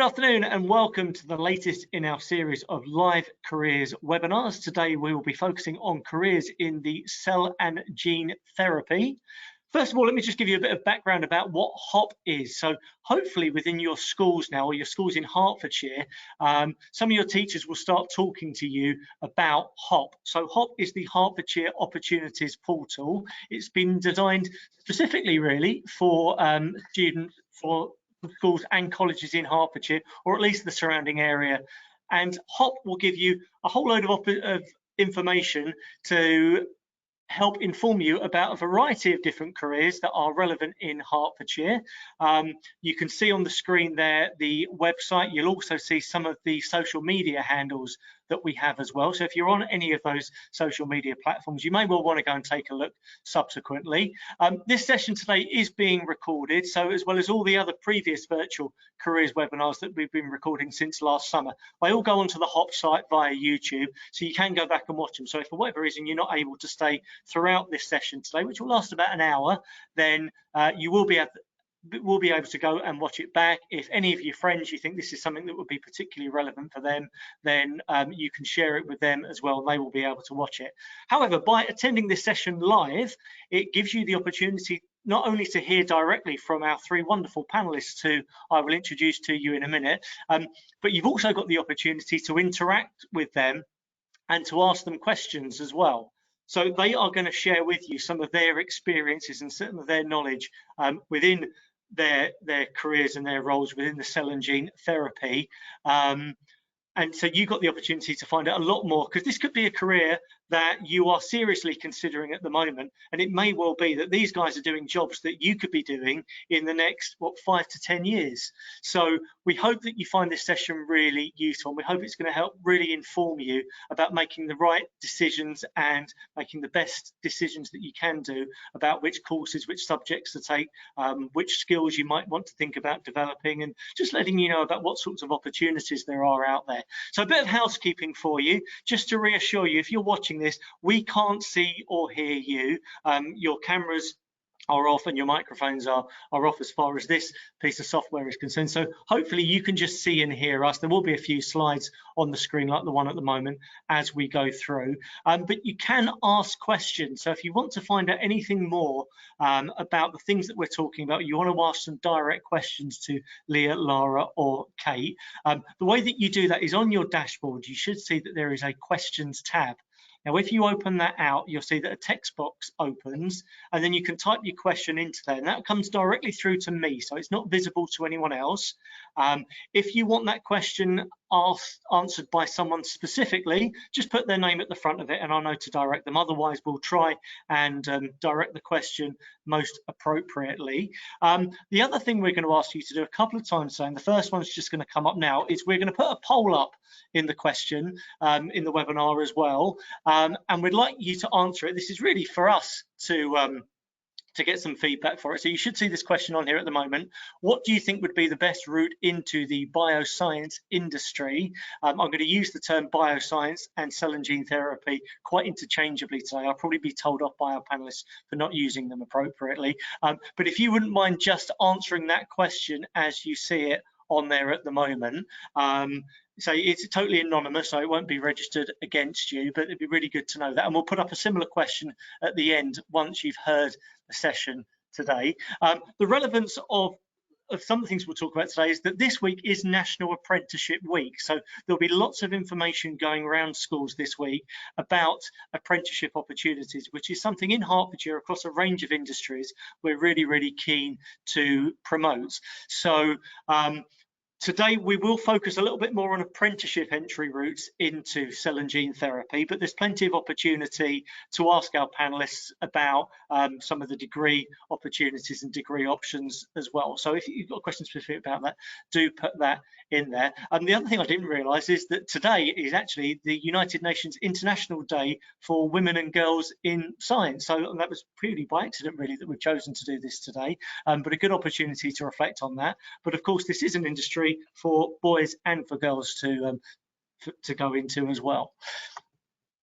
afternoon and welcome to the latest in our series of live careers webinars. Today we will be focusing on careers in the cell and gene therapy. First of all, let me just give you a bit of background about what HOP is. So hopefully within your schools now, or your schools in Hertfordshire, some of your teachers will start talking to you about HOP. So HOP is the Hertfordshire Opportunities Portal. It's been designed specifically really for students, for schools and colleges in Hertfordshire, or at least the surrounding area. And HOP will give you a whole load of information to help inform you about a variety of different careers that are relevant in Hertfordshire. You can see on the screen there the website. You'll also see some of the social media handles that we have as well. So if you're on any of those social media platforms, you may well want to go and take a look subsequently. This session today is being recorded, so as well as all the other previous virtual careers webinars that we've been recording since last summer, they all go onto the HOP site via YouTube, so you can go back and watch them. So if for whatever reason you're not able to stay throughout this session today, which will last about an hour, then you will be able to go and watch it back. If any of your friends you think this is something that would be particularly relevant for them, then you can share it with them as well. They will be able to watch it. However, by attending this session live, it gives you the opportunity not only to hear directly from our three wonderful panelists who I will introduce to you in a minute, but you've also got the opportunity to interact with them and to ask them questions as well. So they are going to share with you some of their experiences and some of their knowledge within their careers and their roles within the cell and gene therapy. And so you got the opportunity to find out a lot more, because this could be a career that you are seriously considering at the moment, and it may well be that these guys are doing jobs that you could be doing in the next 5 to 10 years. So we hope that you find this session really useful, and we hope it's going to help really inform you about making the right decisions and making the best decisions that you can do about which courses, which subjects to take, which skills you might want to think about developing, and just letting you know about what sorts of opportunities there are out there. So a bit of housekeeping for you, just to reassure you, if you're watching this, we can't see or hear you. Your cameras are off and your microphones are off as far as this piece of software is concerned. So hopefully you can just see and hear us. There will be a few slides on the screen like the one at the moment as we go through, but you can ask questions. So if you want to find out anything more about the things that we're talking about, you want to ask some direct questions to Leah, Lara or Kate, the way that you do that is on your dashboard. You should see that there is a questions tab. Now, if you open that out, you'll see that a text box opens, and then you can type your question into there, and that comes directly through to me, so it's not visible to anyone else. If you want that question answered by someone specifically, just put their name at the front of it and I'll know to direct them. Otherwise, we'll try and direct the question most appropriately. The other thing we're going to ask you to do a couple of times, and the first one's just going to come up now, is we're going to put a poll up in the question in the webinar as well, and we'd like you to answer it. This is really for us to get some feedback for it. So you should see this question on here at the moment. What do you think would be the best route into the bioscience industry? I'm going to use the term bioscience and cell and gene therapy quite interchangeably today. I'll probably be told off by our panelists for not using them appropriately. But if you wouldn't mind just answering that question as you see it on there at the moment. So it's totally anonymous, so it won't be registered against you, but it'd be really good to know that. And we'll put up a similar question at the end once you've heard the session today. The relevance of some of the things we'll talk about today is that this week is National Apprenticeship Week. So there'll be lots of information going around schools this week about apprenticeship opportunities, which is something in Hertfordshire across a range of industries we're really, really keen to promote. So today we will focus a little bit more on apprenticeship entry routes into cell and gene therapy, but there's plenty of opportunity to ask our panelists about some of the degree opportunities and degree options as well. So if you've got a question specific about that, do put that in there. And the other thing I didn't realise is that today is actually the United Nations International Day for Women and Girls in Science. So that was purely by accident really that we've chosen to do this today, but a good opportunity to reflect on that. But of course this is an industry for boys and for girls to go into as well.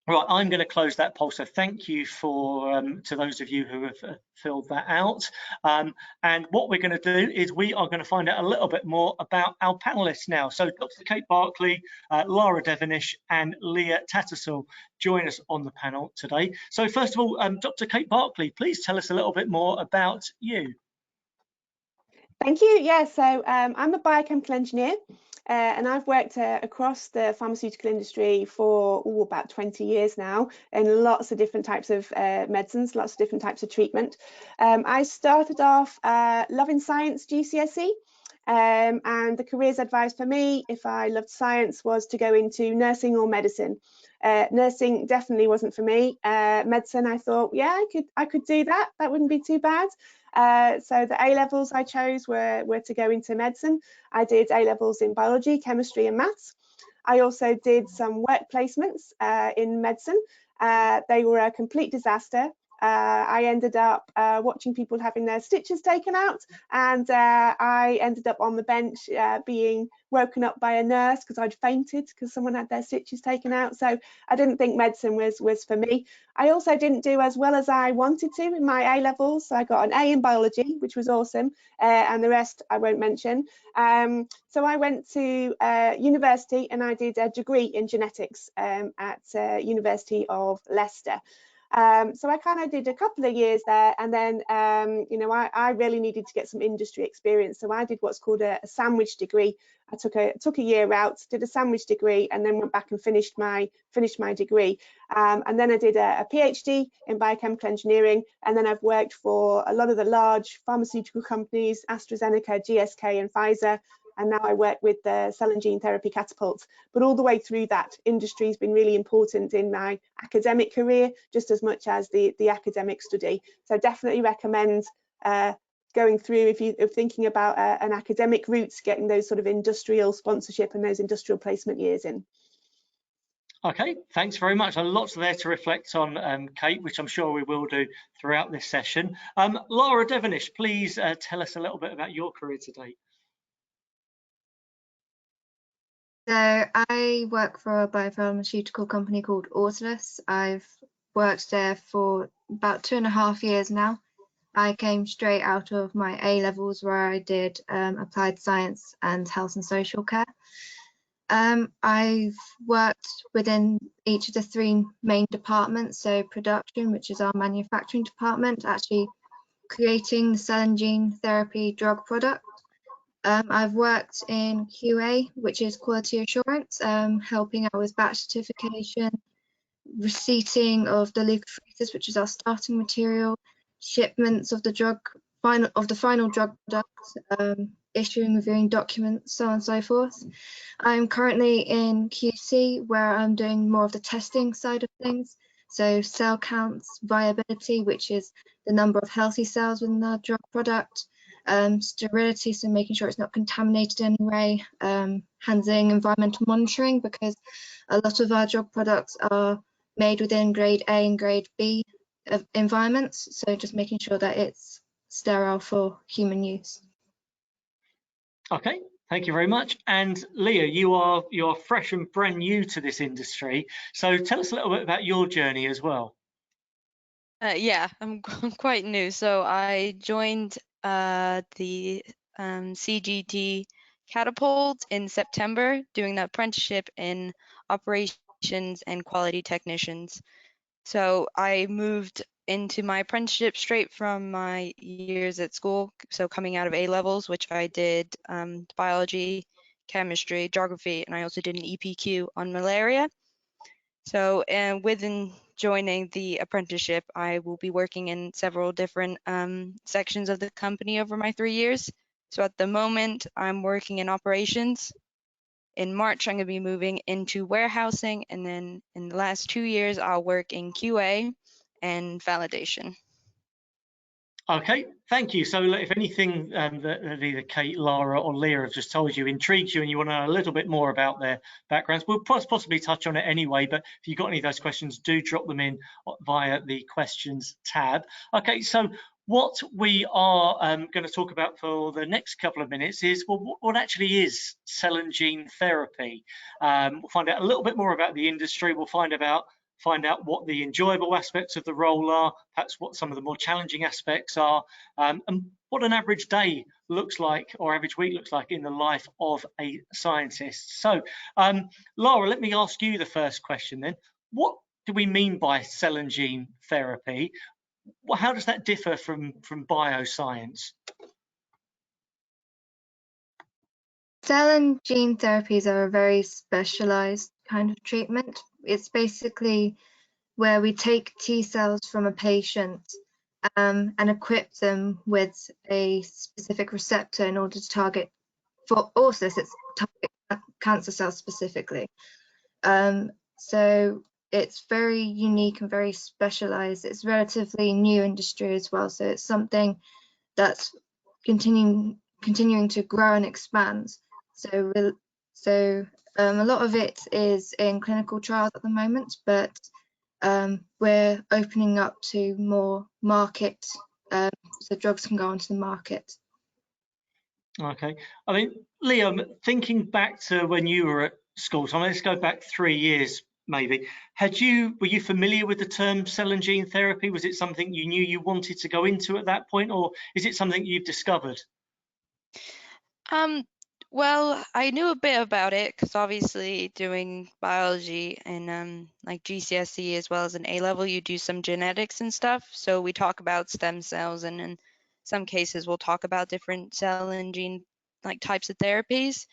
Right, I'm going to close that poll. So thank you for to those of you who have filled that out. And what we're going to do is we are going to find out a little bit more about our panelists now. So Dr. Kate Barclay, Lara Devenish and Leah Tattersall join us on the panel today. So first of all, Dr. Kate Barclay, please tell us a little bit more about you. Thank you. Yeah, so I'm a biochemical engineer. And I've worked across the pharmaceutical industry for about 20 years now, in lots of different types of medicines, lots of different types of treatment. I started off loving science GCSE, and the careers advice for me, if I loved science, was to go into nursing or medicine. Nursing definitely wasn't for me. Medicine, I thought, yeah, I could do that. That wouldn't be too bad. So the A-levels I chose were to go into medicine. I did A-levels in biology, chemistry and maths. I also did some work placements in medicine. They were a complete disaster. I ended up watching people having their stitches taken out, and I ended up on the bench being woken up by a nurse because I'd fainted because someone had their stitches taken out. So I didn't think medicine was for me. I also didn't do as well as I wanted to in my A-levels. So I got an A in biology, which was awesome, and the rest I won't mention. So I went to university and I did a degree in genetics at University of Leicester. So I kind of did a couple of years there, and then you know, I really needed to get some industry experience, so I did what's called a sandwich degree. I took a year out, did a sandwich degree, and then went back and finished my degree. And then I did a PhD in biochemical engineering, and then I've worked for a lot of the large pharmaceutical companies, AstraZeneca, GSK and Pfizer, and now I work with the cell and gene therapy Catapult. But all the way through that, industry has been really important in my academic career, just as much as the academic study. So definitely recommend going through, if you're thinking about an academic route, getting those sort of industrial sponsorship and those industrial placement years in. Okay, thanks very much. Lots there to reflect on, Kate, which I'm sure we will do throughout this session. Lara Devenish, please tell us a little bit about your career today. So I work for a biopharmaceutical company called Autolus. I've worked there for about 2.5 years now. I came straight out of my A-levels where I did applied science and health and social care. I've worked within each of the 3 main departments, so production, which is our manufacturing department, actually creating the cell and gene therapy drug product. I've worked in QA, which is quality assurance, helping out with batch certification, receipting of the leukapheresis, which is our starting material, shipments of the final drug product, issuing, reviewing documents, so on and so forth. I'm currently in QC, where I'm doing more of the testing side of things. So cell counts, viability, which is the number of healthy cells within the drug product, sterility, so making sure it's not contaminated in any way, handling environmental monitoring, because a lot of our drug products are made within grade A and grade B of environments, so just making sure that it's sterile for human use. Okay, thank you very much. And Leah, you are fresh and brand new to this industry, so tell us a little bit about your journey as well. Yeah, I'm quite new. So I joined the CGT Catapult in September, doing an apprenticeship in operations and quality technicians. So I moved into my apprenticeship straight from my years at school. So coming out of A-levels, which I did biology, chemistry, geography, and I also did an EPQ on malaria. So within joining the apprenticeship, I will be working in several different sections of the company over my 3 years. So at the moment, I'm working in operations. In March, I'm going to be moving into warehousing, and then in the last 2 years, I'll work in QA and validation. Okay, thank you. So if anything that either Kate, Lara or Leah have just told you intrigues you and you want to know a little bit more about their backgrounds, we'll possibly touch on it anyway, but if you've got any of those questions, do drop them in via the questions tab. Okay, so what we are going to talk about for the next couple of minutes is, well, what actually is cell and gene therapy? We'll find out a little bit more about the industry. We'll find out find out what the enjoyable aspects of the role are, perhaps what some of the more challenging aspects are, and what an average day looks like, or average week looks like in the life of a scientist. So, Lara, let me ask you the first question then. What do we mean by cell and gene therapy? How does that differ from bioscience? Cell and gene therapies are a very specialized kind of treatment. It's basically where we take T cells from a patient and equip them with a specific receptor in order to target, for also target cancer cells specifically. So it's very unique and very specialized. It's relatively new industry as well, so it's something that's continuing to grow and expand. So a lot of it is in clinical trials at the moment, but we're opening up to more market, so drugs can go onto the market. Okay, I mean, Liam, thinking back to when you were at school, so let's go back 3 years maybe. Were you familiar with the term cell and gene therapy? Was it something you knew you wanted to go into at that point, or is it something you've discovered? Well, I knew a bit about it because obviously doing biology and like GCSE as well as an A level, you do some genetics and stuff. So we talk about stem cells, and in some cases we'll talk about different cell and gene like types of therapies.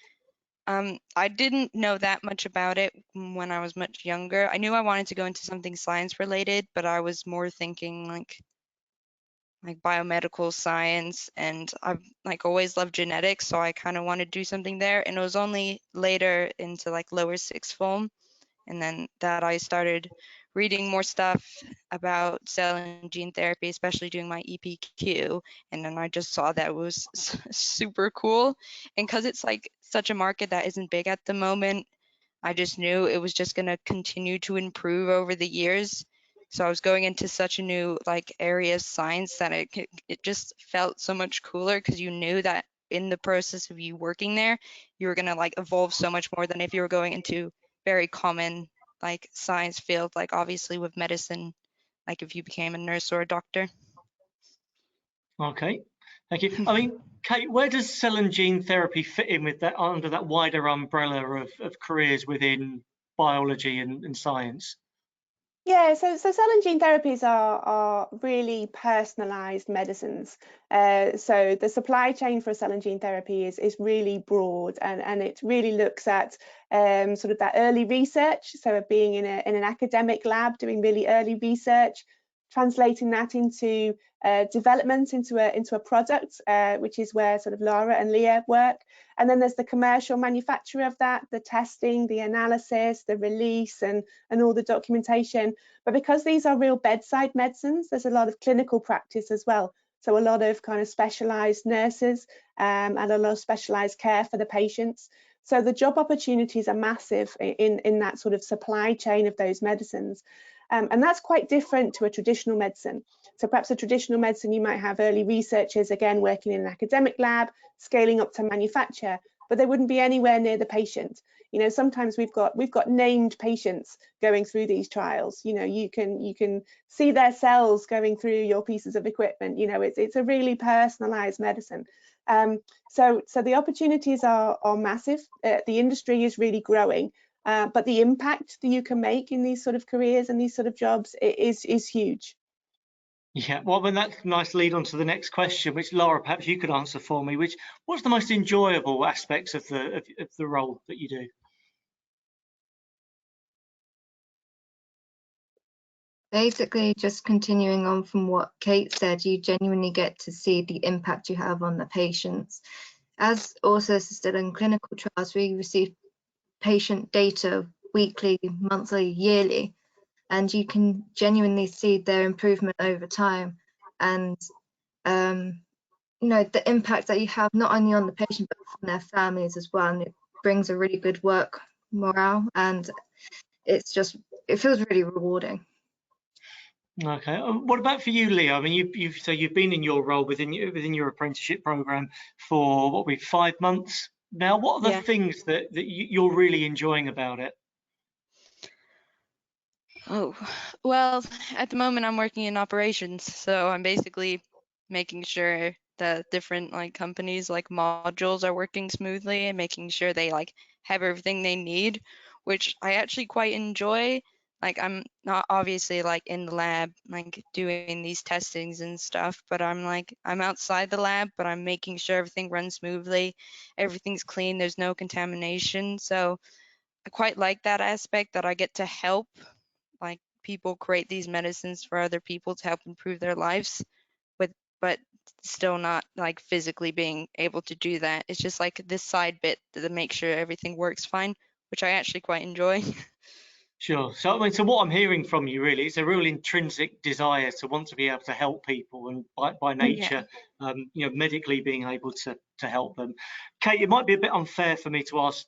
I didn't know that much about it when I was much younger. I knew I wanted to go into something science related, but I was more thinking like biomedical science, and I've like always loved genetics, so I kind of wanted to do something there. And it was only later into like lower sixth form and then that I started reading more stuff about cell and gene therapy, especially doing my EPQ, and then I just saw that it was super cool. And because it's like such a market that isn't big at the moment, I just knew it was just going to continue to improve over the years. So I was going into such a new like area of science that it just felt so much cooler, because you knew that in the process of you working there, you were going to like evolve so much more than if you were going into very common like science field, like obviously with medicine, like if you became a nurse or a doctor. Okay, thank you. I mean, Kate, where does cell and gene therapy fit in with that, under that wider umbrella of careers within biology and science? Yeah, so cell and gene therapies are really personalized medicines. So the supply chain for a cell and gene therapy is really broad, and it really looks at sort of that early research. So being in an academic lab doing really early research, translating that into development into a product, which is where sort of Lara and Leah work. And then there's the commercial manufacture of that, the testing, the analysis, the release, and all the documentation. But because these are real bedside medicines, there's a lot of clinical practice as well. So a lot of kind of specialized nurses and a lot of specialized care for the patients. So the job opportunities are massive in that sort of supply chain of those medicines. And that's quite different to a traditional medicine. So perhaps a traditional medicine, you might have early researchers, again, working in an academic lab, scaling up to manufacture, but they wouldn't be anywhere near the patient. You know, sometimes we've got named patients going through these trials. You know, you can see their cells going through your pieces of equipment. You know, it's a really personalized medicine. So the opportunities are massive. The industry is really growing. But the impact that you can make in these sort of careers and these sort of jobs is huge. Yeah, well, then that's a nice lead on to the next question, which Lara, perhaps you could answer for me. What's the most enjoyable aspects of the role that you do? Basically, just continuing on from what Kate said, you genuinely get to see the impact you have on the patients. As also assisted in clinical trials, we receive patient data weekly, monthly, yearly, and you can genuinely see their improvement over time, and you know, the impact that you have not only on the patient but on their families as well, and it brings a really good work morale, and it feels really rewarding. Okay, what about for you, Leo? I mean, you've been in your role within your apprenticeship program for what, 5 months now. What are the things that you're really enjoying about it? Oh, well, at the moment I'm working in operations, so I'm basically making sure that different like companies like modules are working smoothly and making sure they like have everything they need, which I actually quite enjoy. Like I'm not obviously like in the lab like doing these testings and stuff, but I'm outside the lab, but I'm making sure everything runs smoothly, everything's clean, there's no contamination. So I quite like that aspect that I get to help like people create these medicines for other people to help improve their lives with, but still not like physically being able to do that. It's just like this side bit to make sure everything works fine, which I actually quite enjoy. Sure. So I mean, so what I'm hearing from you really is a real intrinsic desire to want to be able to help people, and by Yeah. nature, you know, medically being able to help them. Kate, it might be a bit unfair for me to ask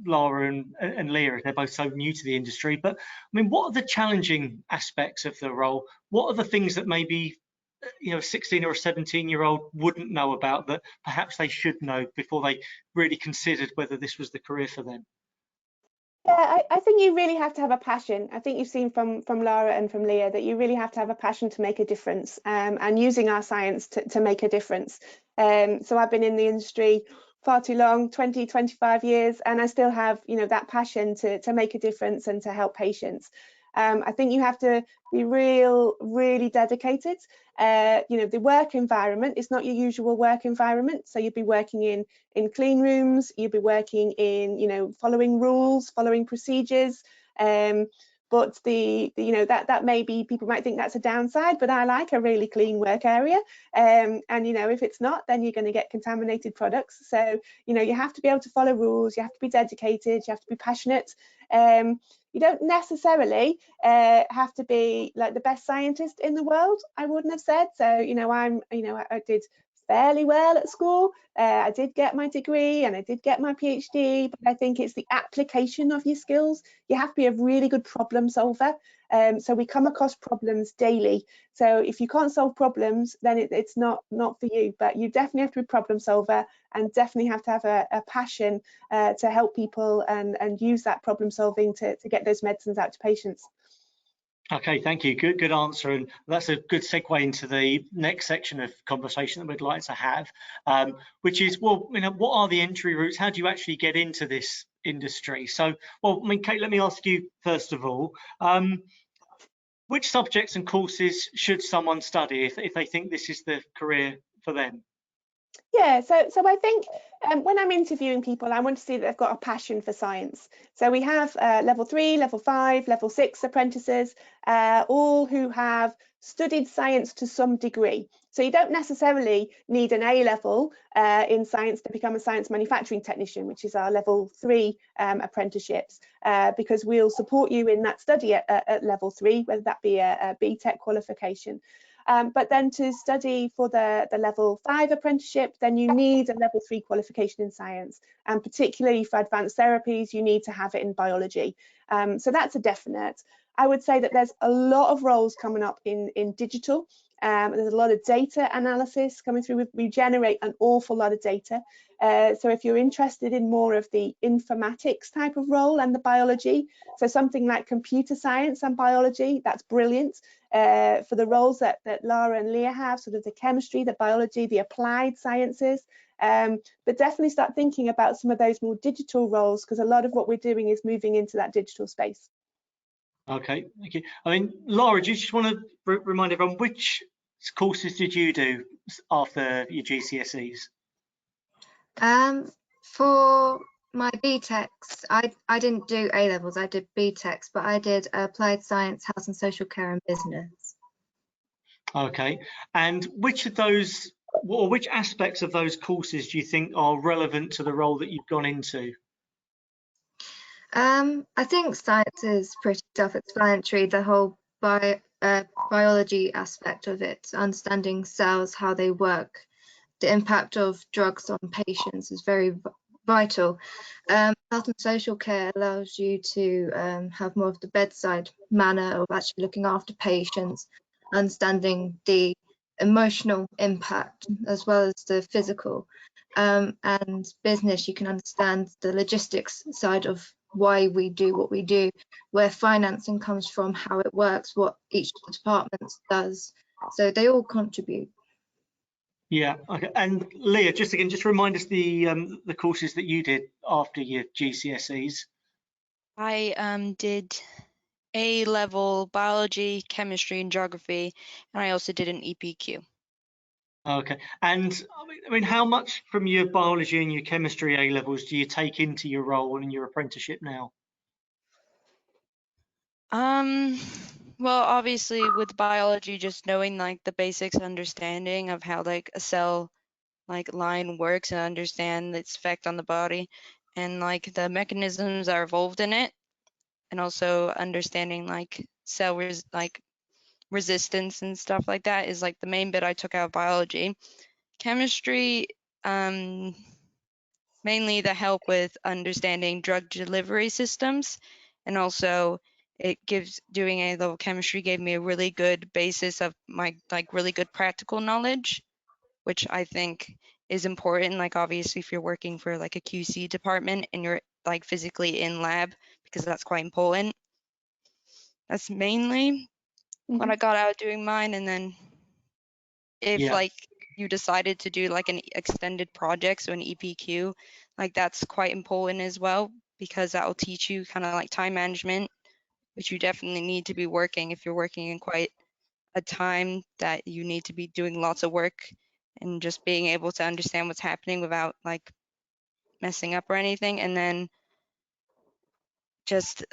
Lara and Leah, if they're both so new to the industry, but I mean, what are the challenging aspects of the role? What are the things that maybe you know, a 16 or a 17-year-old wouldn't know about that perhaps they should know before they really considered whether this was the career for them? Yeah, I think you really have to have a passion. I think you've seen from Lara and from Leah that you really have to have a passion to make a difference, and using our science to make a difference. So I've been in the industry far too long, 20, 25 years, and I still have, you know, that passion to make a difference and to help patients. I think you have to be really dedicated. You know, the work environment is not your usual work environment. So you'd be working in clean rooms, you'd be working in, you know, following rules, following procedures. But you know, that may be, people might think that's a downside, but I like a really clean work area. And you know, if it's not, then you're going to get contaminated products. So you know, you have to be able to follow rules, you have to be dedicated, you have to be passionate. You don't necessarily have to be like the best scientist in the world, I wouldn't have said. So you know, I did fairly well at school. I did get my degree and I did get my PhD, but I think it's the application of your skills. You have to be a really good problem solver. So we come across problems daily. So if you can't solve problems, then it's not for you, but you definitely have to be a problem solver and definitely have to have a passion to help people and use that problem solving to get those medicines out to patients. Okay, thank you. Good answer, and that's a good segue into the next section of conversation that we'd like to have, which is, well, you know, what are the entry routes? How do you actually get into this industry? So, well, I mean, Kate, let me ask you first of all, which subjects and courses should someone study if they think this is the career for them? Yeah, so I think when I'm interviewing people, I want to see that they've got a passion for science. So we have level 3, level 5, level 6 apprentices, all who have studied science to some degree. So you don't necessarily need an A level in science to become a science manufacturing technician, which is our level 3 apprenticeships, because we'll support you in that study at level 3, whether that be a BTEC qualification. But then to study for the level 5 apprenticeship, then you need a level 3 qualification in science. And particularly for advanced therapies, you need to have it in biology. So that's a definite. I would say that there's a lot of roles coming up in digital. There's a lot of data analysis coming through. We generate an awful lot of data. So if you're interested in more of the informatics type of role and the biology, so something like computer science and biology, that's brilliant. For the roles that Lara and Leah have, sort of the chemistry, the biology, the applied sciences, but definitely start thinking about some of those more digital roles, because a lot of what we're doing is moving into that digital space. Okay, thank you. I mean, Lara, do you just want to remind everyone, which courses did you do after your GCSEs? For my BTECs, I didn't do A levels, I did BTECs, but I did applied science, health and social care and business. Okay, and which of those, or which aspects of those courses do you think are relevant to the role that you've gone into? I think science is pretty self-explanatory, the whole biology aspect of it, understanding cells, how they work, the impact of drugs on patients is very vital. Health and social care allows you to have more of the bedside manner of actually looking after patients, understanding the emotional impact as well as the physical. And business, you can understand the logistics side of why we do what we do, where financing comes from, how it works, what each of the departments does. So they all contribute. Yeah, okay. And Leah, just remind us the courses that you did after your GCSEs. I did A-level biology, chemistry, and geography, and I also did an EPQ. Okay. And I mean, how much from your biology and your chemistry A levels do you take into your role in your apprenticeship now? Well, obviously with biology, just knowing like the basics understanding of how like a cell like line works and understand its effect on the body and like the mechanisms that are involved in it, and also understanding like resistance and stuff like that is like the main bit I took out of biology. Chemistry, mainly the help with understanding drug delivery systems, and also doing A-level chemistry gave me a really good basis of my like really good practical knowledge, which I think is important. Like obviously if you're working for like a QC department and you're like physically in lab, because that's quite important. That's mainly what I got out of doing mine. And then if like you decided to do like an extended project, so an EPQ, like that's quite important as well, because that will teach you kind of like time management, which you definitely need to be working if you're working in quite a time that you need to be doing lots of work, and just being able to understand what's happening without like messing up or anything. And then just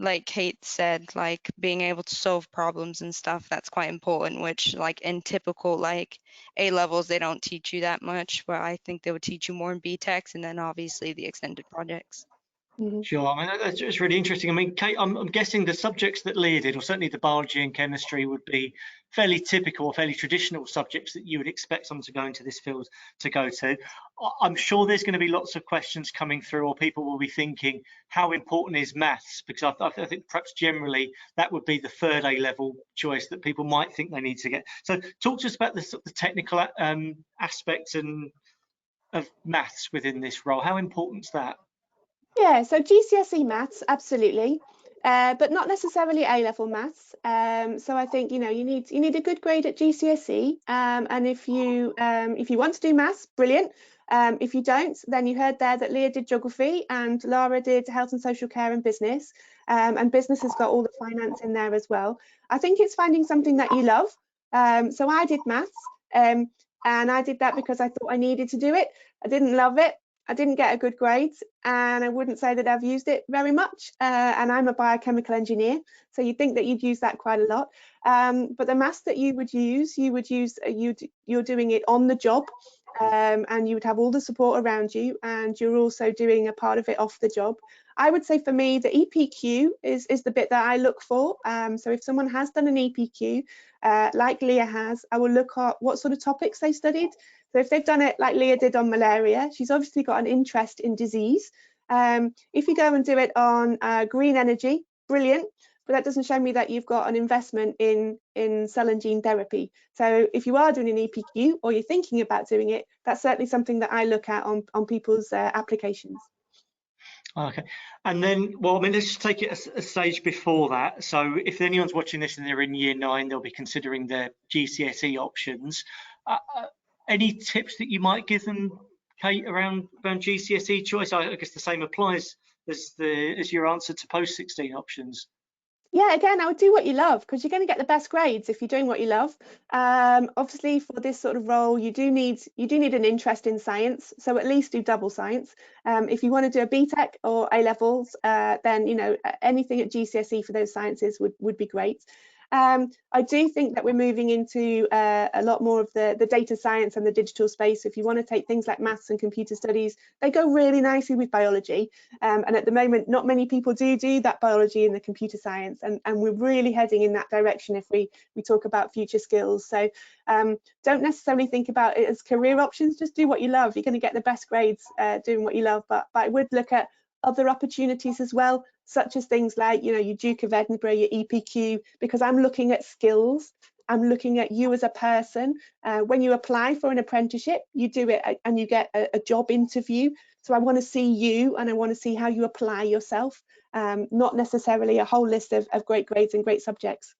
like Kate said, like being able to solve problems and stuff, that's quite important, which like in typical like A levels, they don't teach you that much, but I think they would teach you more in BTECs, and then obviously the extended projects. Sure. I mean, that's just really interesting. I mean, Kate, I'm guessing the subjects that Leah did, or certainly the biology and chemistry, would be fairly typical or fairly traditional subjects that you would expect someone to go into this field to go to. I'm sure there's going to be lots of questions coming through, or people will be thinking, how important is maths? Because I think perhaps generally that would be the third A-level choice that people might think they need to get. So talk to us about the technical aspects of maths within this role. How important is that? Yeah, so GCSE maths, absolutely, but not necessarily A-level maths. So I think you need a good grade at GCSE, and if you want to do maths, brilliant. If you don't, then you heard there that Leah did geography and Lara did health and social care and business, and business has got all the finance in there as well. I think it's finding something that you love. So I did maths, and I did that because I thought I needed to do it. I didn't love it. I didn't get a good grade, and I wouldn't say that I've used it very much. And I'm a biochemical engineer, so you'd think that you'd use that quite a lot. But the maths that you're doing it on the job, and you would have all the support around you, and you're also doing a part of it off the job. I would say for me, the EPQ is the bit that I look for. So if someone has done an EPQ, like Leah has, I will look at what sort of topics they studied. So if they've done it like Leah did on malaria, she's obviously got an interest in disease. If you go and do it on green energy, brilliant, but that doesn't show me that you've got an investment in cell and gene therapy. So if you are doing an EPQ or you're thinking about doing it, that's certainly something that I look at on people's applications. Okay, and then, well, I mean, let's just take it a stage before that. So if anyone's watching this and they're in year 9, they'll be considering their GCSE options. Any tips that you might give them, Kate, around GCSE choice? I guess the same applies as your answer to post-16 options. Yeah, again, I would do what you love, because you're going to get the best grades if you're doing what you love. Obviously, for this sort of role, you do need an interest in science, so at least do double science. If you want to do a BTEC or A levels, then anything at GCSE for those sciences would be great. I do think that we're moving into a lot more of the data science and the digital space. If you want to take things like maths and computer studies, they go really nicely with biology. And at the moment, not many people do that biology and the computer science. And we're really heading in that direction if we talk about future skills. So don't necessarily think about it as career options. Just do what you love. You're going to get the best grades doing what you love. But I would look at other opportunities as well, such as things like, your Duke of Edinburgh, your EPQ, because I'm looking at skills I'm looking at you as a person. When you apply for an apprenticeship, you do it and you get a job interview. So I want to see you and I want to see how you apply yourself, not necessarily a whole list of great grades and great subjects.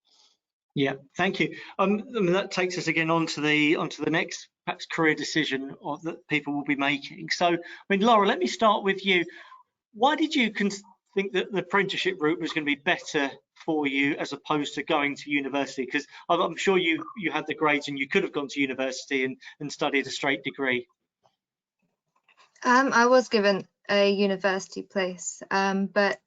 Yeah, thank you. I mean, that takes us again onto the next perhaps career decision that people will be making. So, I mean, Laura, let me start with you. Why did you think that the apprenticeship route was going to be better for you as opposed to going to university? Because I'm sure you had the grades and you could have gone to university and studied a straight degree. I was given a university place, but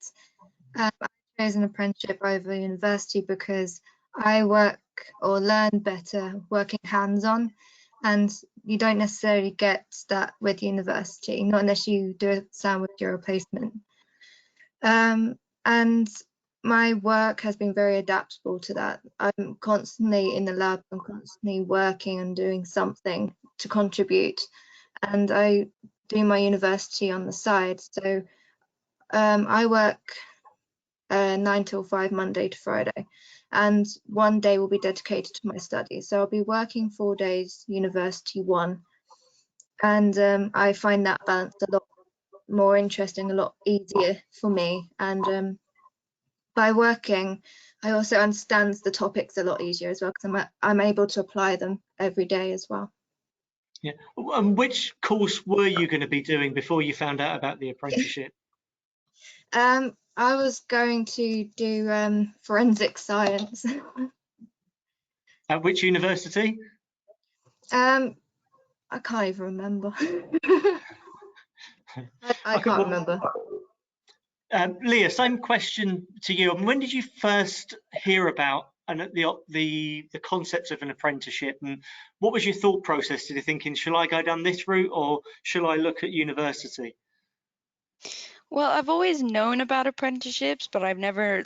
I chose an apprenticeship over university because I work or learn better working hands-on, and you don't necessarily get that with university, not unless you do a exam with your replacement. And my work has been very adaptable to that. I'm constantly in the lab, I'm constantly working and doing something to contribute, and I do my university on the side. So I work 9 till 5 Monday to Friday, and one day will be dedicated to my studies. So I'll be working 4 days, university 1, and I find that balance a lot more interesting, a lot easier for me. And by working, I also understand the topics a lot easier as well, because I'm able to apply them every day as well. Yeah. And which course were you going to be doing before you found out about the apprenticeship? I was going to do forensic science. At which university? I can't even remember. I can't remember. Leah, same question to you. When did you first hear about the concept of an apprenticeship, and what was your thought process? Did you thinking, shall I go down this route or shall I look at university? Well, I've always known about apprenticeships, but I've never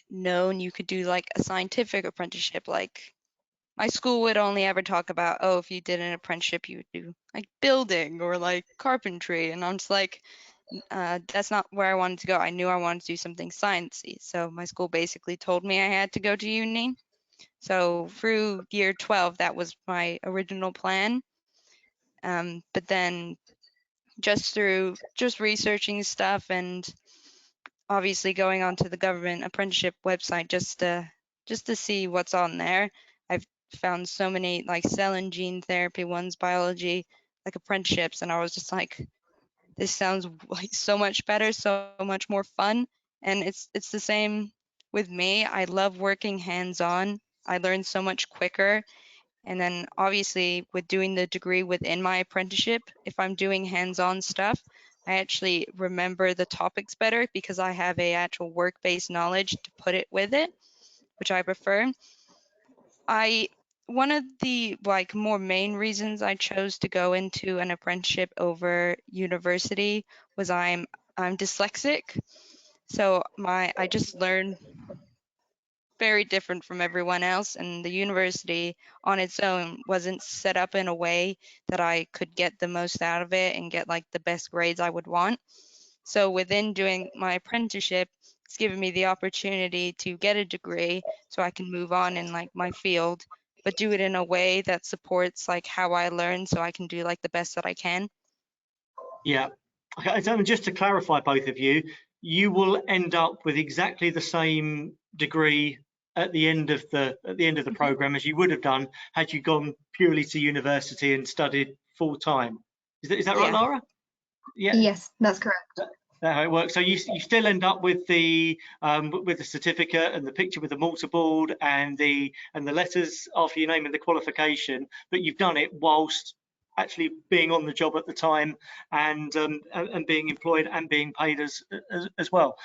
known you could do like a scientific apprenticeship. Like my school would only ever talk about, oh, if you did an apprenticeship, you would do like building or like carpentry. And I'm just like, that's not where I wanted to go. I knew I wanted to do something sciencey. So my school basically told me I had to go to uni. So through year 12, that was my original plan. But then just researching stuff and obviously going onto the government apprenticeship website just to see what's on there, I've found so many like cell and gene therapy ones, biology, like apprenticeships, and I was just like, this sounds like so much better, so much more fun. And it's the same with me. I love working hands-on. I learn so much quicker. And then obviously with doing the degree within my apprenticeship, if I'm doing hands-on stuff, I actually remember the topics better because I have a actual work-based knowledge to put it with it, which I prefer. One of the more main reasons I chose to go into an apprenticeship over university was I'm dyslexic. So I just learn very different from everyone else, and the university on its own wasn't set up in a way that I could get the most out of it and get like the best grades I would want. So within doing my apprenticeship, it's given me the opportunity to get a degree so I can move on in like my field, but do it in a way that supports like how I learn so I can do like the best that I can. Yeah. Okay, so just to clarify, both of you, you will end up with exactly the same degree at the end of the program as you would have done had you gone purely to university and studied full time. Is that right, Laura? Yeah. Yes, that's correct. That's how it works. So you still end up with the certificate and the picture with the mortarboard and the letters after your name and the qualification, but you've done it whilst actually being on the job at the time and being employed and being paid as well.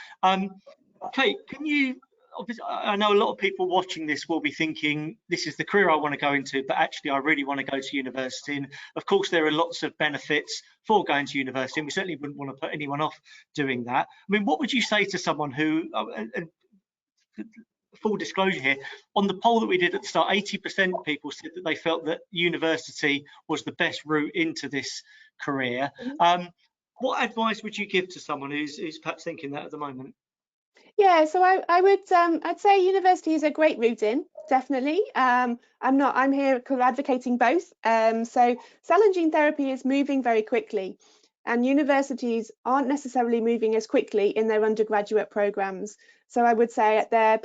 Kate, can you? Obviously, I know a lot of people watching this will be thinking, this is the career I want to go into, but actually I really want to go to university. And of course, there are lots of benefits for going to university, and we certainly wouldn't want to put anyone off doing that. I mean, what would you say to someone who, full disclosure here, on the poll that we did at the start, 80% of people said that they felt that university was the best route into this career. What advice would you give to someone who's perhaps thinking that at the moment? Yeah, so I'd say university is a great route in, definitely. I'm here kind of advocating both. So cell and gene therapy is moving very quickly, and universities aren't necessarily moving as quickly in their undergraduate programs. So I would say at their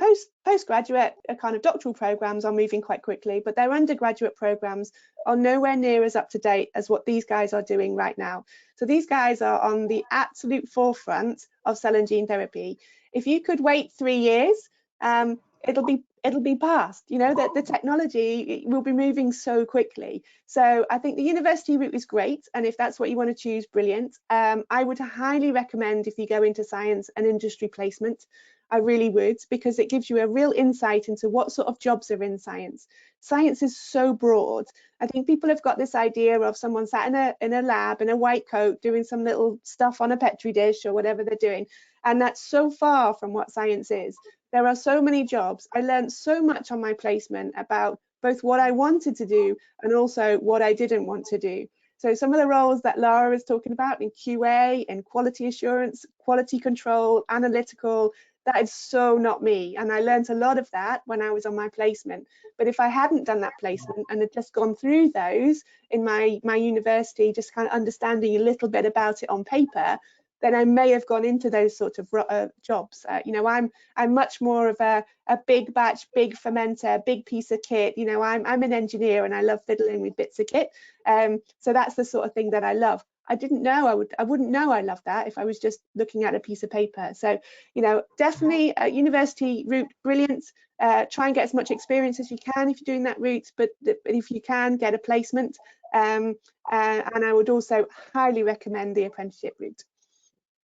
postgraduate kind of doctoral programs are moving quite quickly, but their undergraduate programs are nowhere near as up to date as what these guys are doing right now. So these guys are on the absolute forefront of cell and gene therapy. If you could wait 3 years, it'll be past. You know, that the technology will be moving so quickly. So I think the university route is great, and if that's what you want to choose, brilliant. I would highly recommend, if you go into science, an industry placement. I really would, because it gives you a real insight into what sort of jobs are in science. Science is so broad. I think people have got this idea of someone sat in a lab in a white coat doing some little stuff on a Petri dish or whatever they're doing. And that's so far from what science is. There are so many jobs. I learned so much on my placement about both what I wanted to do and also what I didn't want to do. So some of the roles that Lara is talking about in QA, in quality assurance, quality control, analytical, that is so not me. And I learned a lot of that when I was on my placement. But if I hadn't done that placement and had just gone through those in my university, just kind of understanding a little bit about it on paper, then I may have gone into those sort of jobs. You know, I'm much more of a big batch, big fermenter, big piece of kit. You know, I'm an engineer and I love fiddling with bits of kit. So that's the sort of thing that I love. I didn't know I wouldn't know I loved that if I was just looking at a piece of paper. So, you know, definitely a university route, brilliant. Try and get as much experience as you can if you're doing that route, but if you can, get a placement. And I would also highly recommend the apprenticeship route.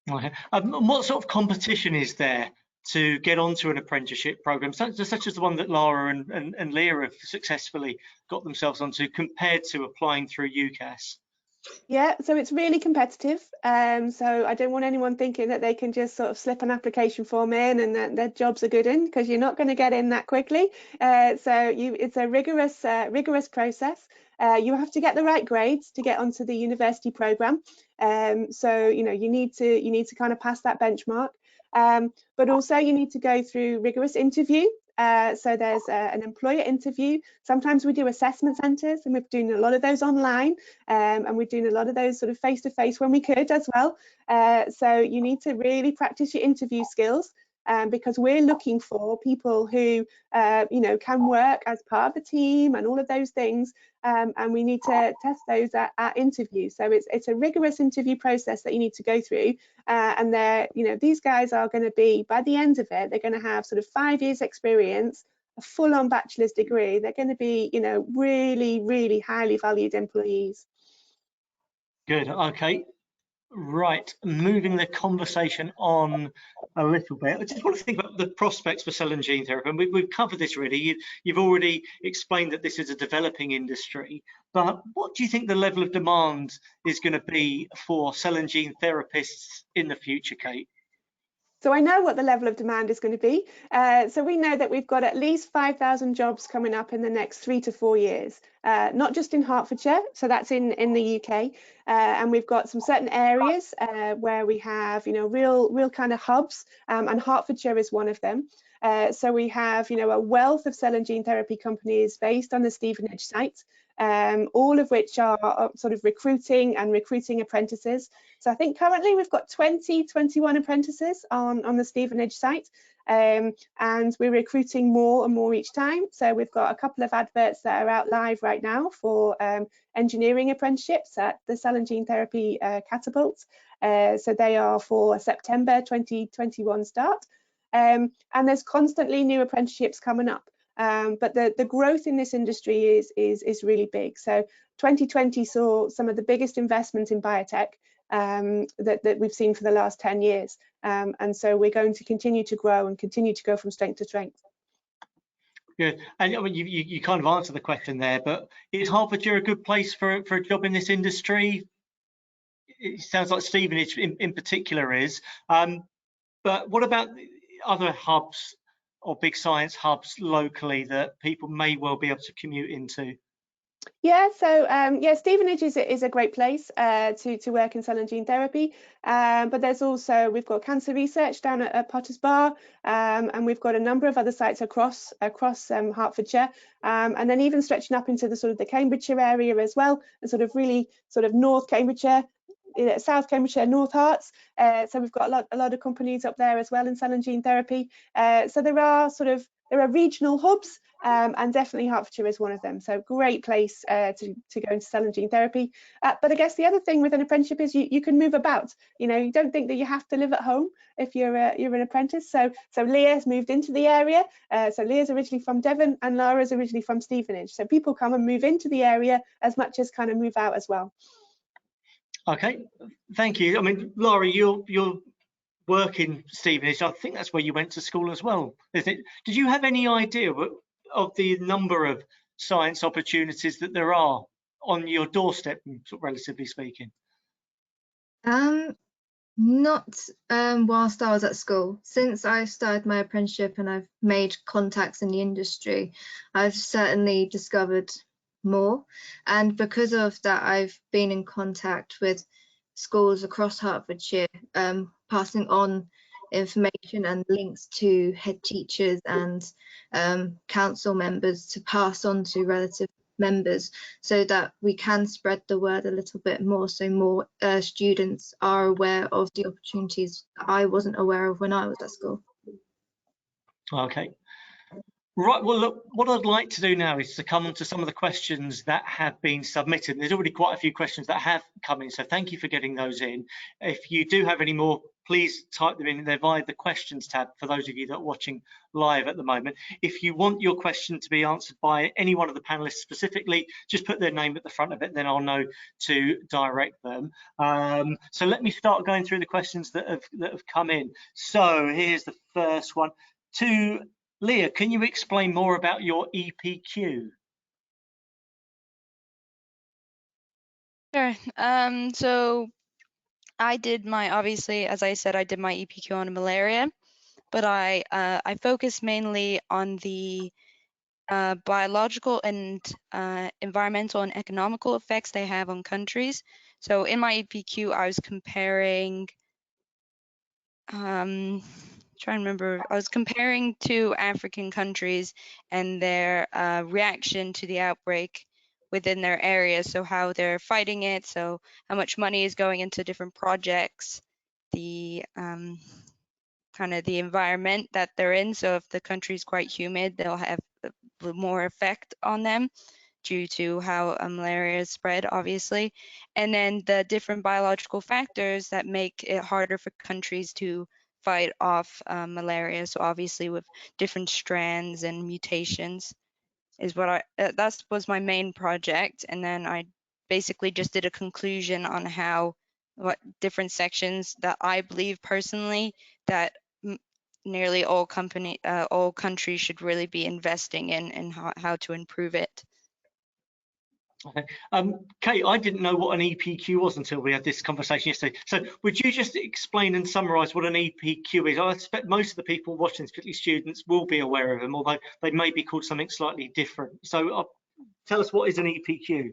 What sort of competition is there to get onto an apprenticeship program, such as the one that Lara and Leah have successfully got themselves onto, compared to applying through UCAS? Yeah, so it's really competitive. So I don't want anyone thinking that they can just sort of slip an application form in and that their jobs are good in, because you're not going to get in that quickly. It's a rigorous process. You have to get the right grades to get onto the university program. So you know, you need to kind of pass that benchmark. But also you need to go through rigorous interview. So there's an employer interview. Sometimes we do assessment centres, and we're doing a lot of those online, and we're doing a lot of those sort of face-to-face when we could as well. So you need to really practice your interview skills, because we're looking for people who you know, can work as part of a team and all of those things, and we need to test those at interview. So it's a rigorous interview process that you need to go through, and you know, these guys are going to be, by the end of it, they're going to have sort of 5 years experience, a full-on bachelor's degree. They're going to be, you know, really highly valued employees. Good. Okay. Right, moving the conversation on a little bit. I just want to think about the prospects for cell and gene therapy, and we've covered this really. You've already explained that this is a developing industry, but what do you think the level of demand is going to be for cell and gene therapists in the future, Kate? So I know what the level of demand is going to be. So we know that we've got at least 5,000 jobs coming up in the next 3 to 4 years, not just in Hertfordshire, so that's in the UK, and we've got some certain areas where we have, you know, real kind of hubs, and Hertfordshire is one of them. So we have, you know, a wealth of cell and gene therapy companies based on the Stevenage site, all of which are sort of recruiting apprentices. So I think currently we've got 21 apprentices on the Stevenage site, and we're recruiting more and more each time. So we've got a couple of adverts that are out live right now for engineering apprenticeships at the Cell and Gene Therapy Catapult. So they are for September 2021 start. And there's constantly new apprenticeships coming up. But the growth in this industry is really big. So 2020 saw some of the biggest investment in biotech that we've seen for the last 10 years. And so we're going to continue to grow and continue to go from strength to strength. Good. And I mean, you kind of answered the question there, but is Hertfordshire a good place for a job in this industry? It sounds like Stevenage in particular is. But what about other hubs or big science hubs locally that people may well be able to commute into? Yeah, so yeah, Stevenage is a great place to work in cell and gene therapy. But there's also, we've got cancer research down at Potter's Bar, and we've got a number of other sites across Hertfordshire, and then even stretching up into the sort of the Cambridgeshire area as well, and sort of really sort of North Cambridgeshire, South Cambridgeshire, North Herts. So we've got a lot of companies up there as well in cell and gene therapy. So there are regional hubs. And definitely Hertfordshire is one of them. So great place to go into cell and gene therapy. But I guess the other thing with an apprenticeship is you can move about. You know, you don't think that you have to live at home if you're an apprentice. So Leah's moved into the area. So Leah's originally from Devon and Lara's originally from Stevenage. So people come and move into the area as much as kind of move out as well. Okay, thank you. I mean, Lara, you're working Stevenage. I think that's where you went to school as well, isn't it? Did you have any idea of the number of science opportunities that there are on your doorstep, relatively speaking? Not whilst I was at school. Since I started my apprenticeship and I've made contacts in the industry, I've certainly discovered more. And because of that, I've been in contact with schools across Hertfordshire, passing on information and links to head teachers and council members to pass on to relative members, so that we can spread the word a little bit more, so more students are aware of the opportunities that I wasn't aware of when I was at school. Okay. Right, well, look, what I'd like to do now is to come on to some of the questions that have been submitted. There's already quite a few questions that have come in, so thank you for getting those in. If you do have any more, please type them in there via the questions tab for those of you that are watching live at the moment. If you want your question to be answered by any one of the panelists specifically, just put their name at the front of it, then I'll know to direct them. So let me start going through the questions that have come in. So here's the first one. To Leah, can you explain more about your EPQ? Sure. So I did my, obviously, as I said, I did my EPQ on malaria, but I focused mainly on the biological and environmental and economical effects they have on countries. So in my EPQ, I was comparing, trying to remember, I was comparing two African countries and their reaction to the outbreak within their area. So how they're fighting it, so how much money is going into different projects, the kind of the environment that they're in. So if the country is quite humid, they'll have more effect on them due to how malaria is spread, obviously. And then the different biological factors that make it harder for countries to fight off malaria. So obviously with different strands and mutations is what that was my main project. And then I basically just did a conclusion on what different sections that I believe personally that nearly all countries should really be investing in, and how to improve it. Okay. Kate, I didn't know what an EPQ was until we had this conversation yesterday. So would you just explain and summarise what an EPQ is? I expect most of the people watching, particularly students, will be aware of them, although they may be called something slightly different. So tell us, what is an EPQ?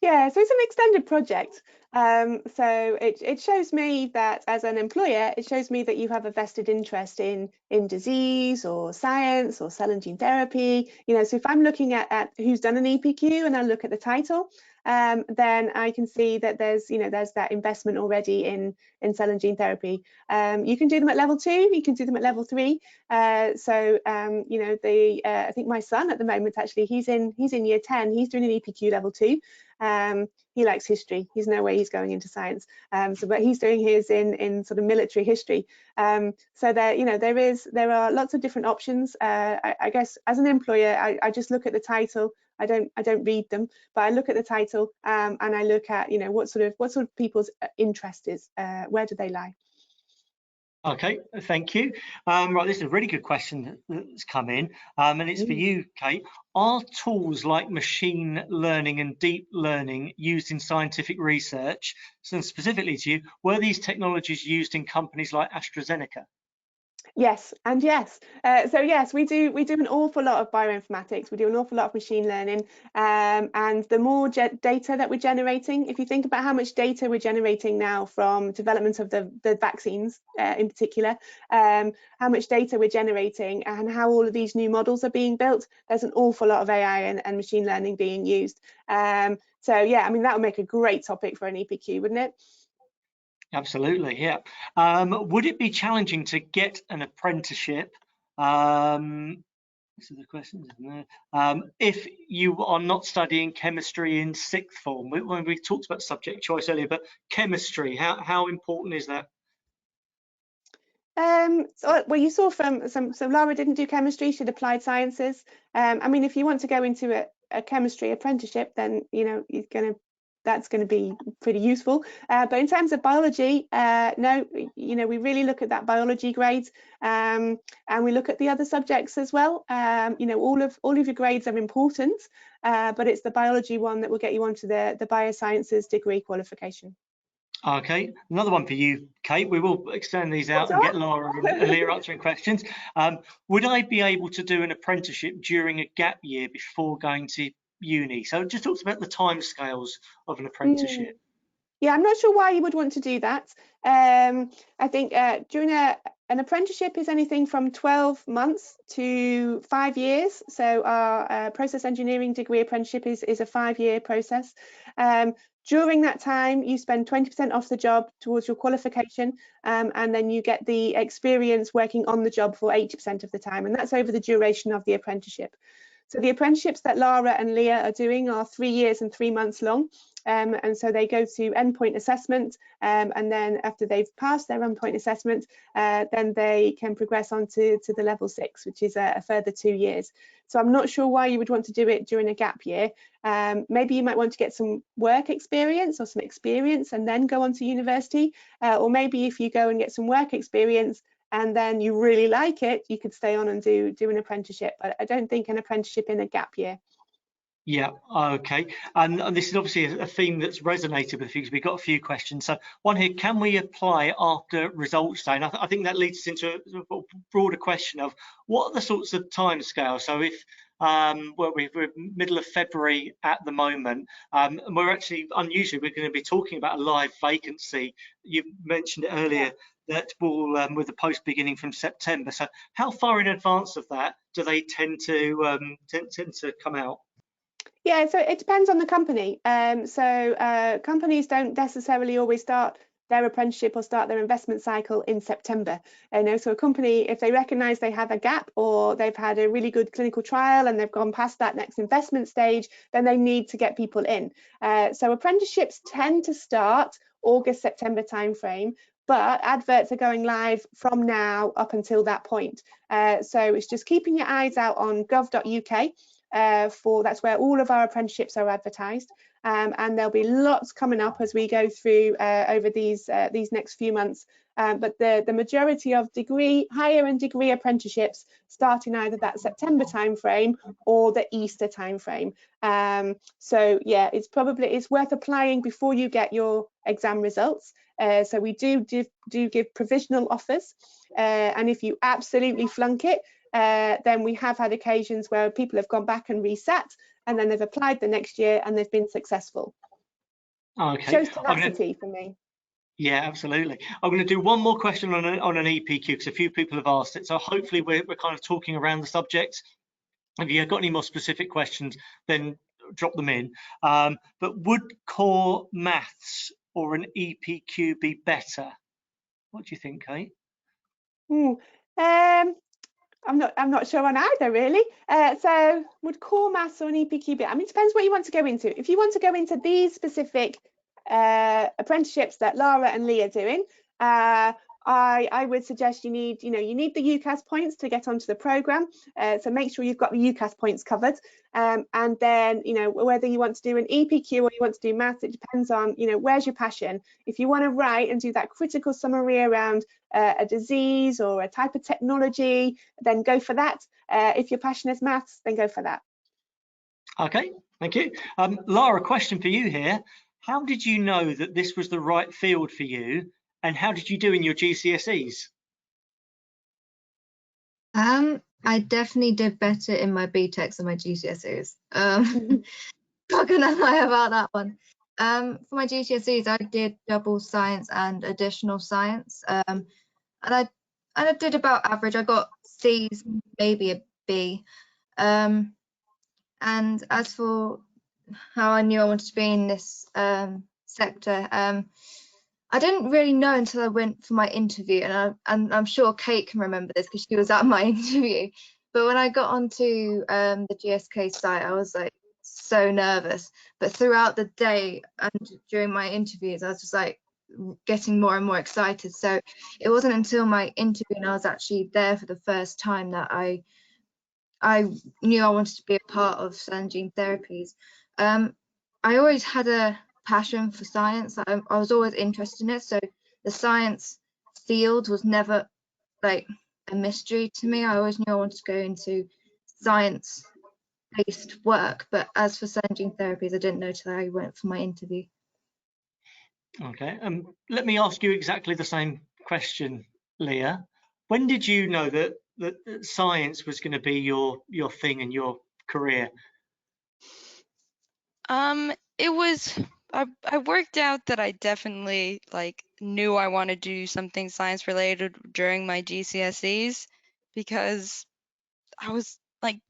Yeah, so it's an extended project. So it shows me that as an employer, it shows me that you have a vested interest in disease or science or cell and gene therapy. You know, so if I'm looking at who's done an EPQ and I look at the title, then I can see that there's that investment already in cell and gene therapy. You can do them at level 2, you can do them at level 3. I think my son at the moment, actually, he's in year 10, he's doing an EPQ level 2. He likes history. He's no way he's going into science. But he's doing his in sort of military history. So there are lots of different options. I guess as an employer, I just look at the title. I don't read them, but I look at the title and I look at what sort of people's interest is. Where do they lie? Okay, thank you. Right, this is a really good question that's come in, and it's for you, Kate. Are tools like machine learning and deep learning used in scientific research? So specifically to you, were these technologies used in companies like AstraZeneca? Yes, and yes. So yes, we do an awful lot of bioinformatics. We do an awful lot of machine learning, and the more data that we're generating, if you think about how much data we're generating now from development of the vaccines in particular, how much data we're generating and how all of these new models are being built, there's an awful lot of AI and machine learning being used. So yeah, I mean, that would make a great topic for an EPQ, wouldn't it? Absolutely, yeah. Would it be challenging to get an apprenticeship? This is the question, isn't it? If you are not studying chemistry in sixth form, when we talked about subject choice earlier, but chemistry, how important is that? Well, you saw from so Lara didn't do chemistry, she did applied sciences. I mean, if you want to go into a chemistry apprenticeship, then that's going to be pretty useful. But in terms of biology, no, we really look at that biology grade, and we look at the other subjects as well. All of your grades are important, but it's the biology one that will get you onto the biosciences degree qualification. Okay, another one for you, Kate. We will extend these out and get Laura and Leah answering questions. Would I be able to do an apprenticeship during a gap year before going to uni? So just talks about the timescales of an apprenticeship. Yeah, I'm not sure why you would want to do that. I think during an apprenticeship is anything from 12 months to 5 years. So our process engineering degree apprenticeship is a 5-year process. During that time, you spend 20% off the job towards your qualification, and then you get the experience working on the job for 80% of the time, and that's over the duration of the apprenticeship. So the apprenticeships that Lara and Leah are doing are 3 years and 3 months long. And so they go to endpoint assessment, and then after they've passed their endpoint assessment, then they can progress on to the level 6, which is a further 2 years. So I'm not sure why you would want to do it during a gap year. Maybe you might want to get some work experience or some experience and then go on to university, or maybe if you go and get some work experience and then you really like it, you could stay on and do an apprenticeship. But I don't think an apprenticeship in a gap year. Yeah, okay. And this is obviously a theme that's resonated with you because we've got a few questions. So one here, can we apply after results day? And I think that leads us into a broader question of what are the sorts of timescales? So if well, we're middle of February at the moment, and we're actually unusually, we're going to be talking about a live vacancy. You mentioned it earlier that will, with the post beginning from September. So how far in advance of that do they tend to come out? Yeah, so it depends on the company. Companies don't necessarily always start their apprenticeship or start their investment cycle in September. So a company, if they recognise they have a gap or they've had a really good clinical trial and they've gone past that next investment stage, then they need to get people in. So apprenticeships tend to start August, September timeframe, but adverts are going live from now up until that point. So it's just keeping your eyes out on gov.uk. That's where all of our apprenticeships are advertised, and there'll be lots coming up as we go through over these next few months. But the majority of higher and degree apprenticeships start in either that September timeframe or the Easter timeframe. So yeah, it's worth applying before you get your exam results. So we do give provisional offers, and if you absolutely flunk it, then we have had occasions where people have gone back and resat, and then they've applied the next year and they've been successful. Okay. Shows tenacity for me. Yeah, absolutely. I'm going to do one more question on an EPQ because a few people have asked it. So hopefully we're kind of talking around the subject. If you've got any more specific questions, then drop them in. But would core maths or an EPQ be better? What do you think, Kate? I'm not sure on either really. So would core maths or an EPQ be? I mean, it depends what you want to go into. If you want to go into these specific apprenticeships that Lara and Leah are doing, I would suggest you need the UCAS points to get onto the program. So make sure you've got the UCAS points covered. And then, whether you want to do an EPQ or you want to do maths, it depends on, where's your passion. If you want to write and do that critical summary around a disease or a type of technology, then go for that. If your passion is maths, then go for that. Okay, thank you. Lara, question for you here. How did you know that this was the right field for you? And how did you do in your GCSEs? I definitely did better in my BTECs than my GCSEs. Not gonna lie about that one. For my GCSEs, I did double science and additional science, and I did about average. I got C's, maybe a B. And as for how I knew I wanted to be in this sector, I didn't really know until I went for my interview, and I'm sure Kate can remember this because she was at my interview. But when I got onto the GSK site, I was like so nervous. But throughout the day and during my interviews, I was just like getting more and more excited. So it wasn't until my interview and I was actually there for the first time that I knew I wanted to be a part of cell and gene therapies. I always had a passion for science. I was always interested in it. So the science field was never like a mystery to me. I always knew I wanted to go into science-based work. But as for cell and gene therapies, I didn't know till I went for my interview. Okay, let me ask you exactly the same question, Leah. When did you know that science was going to be your thing and your career? It was I worked out that I definitely like knew I wanted to do something science related during my GCSEs because I was like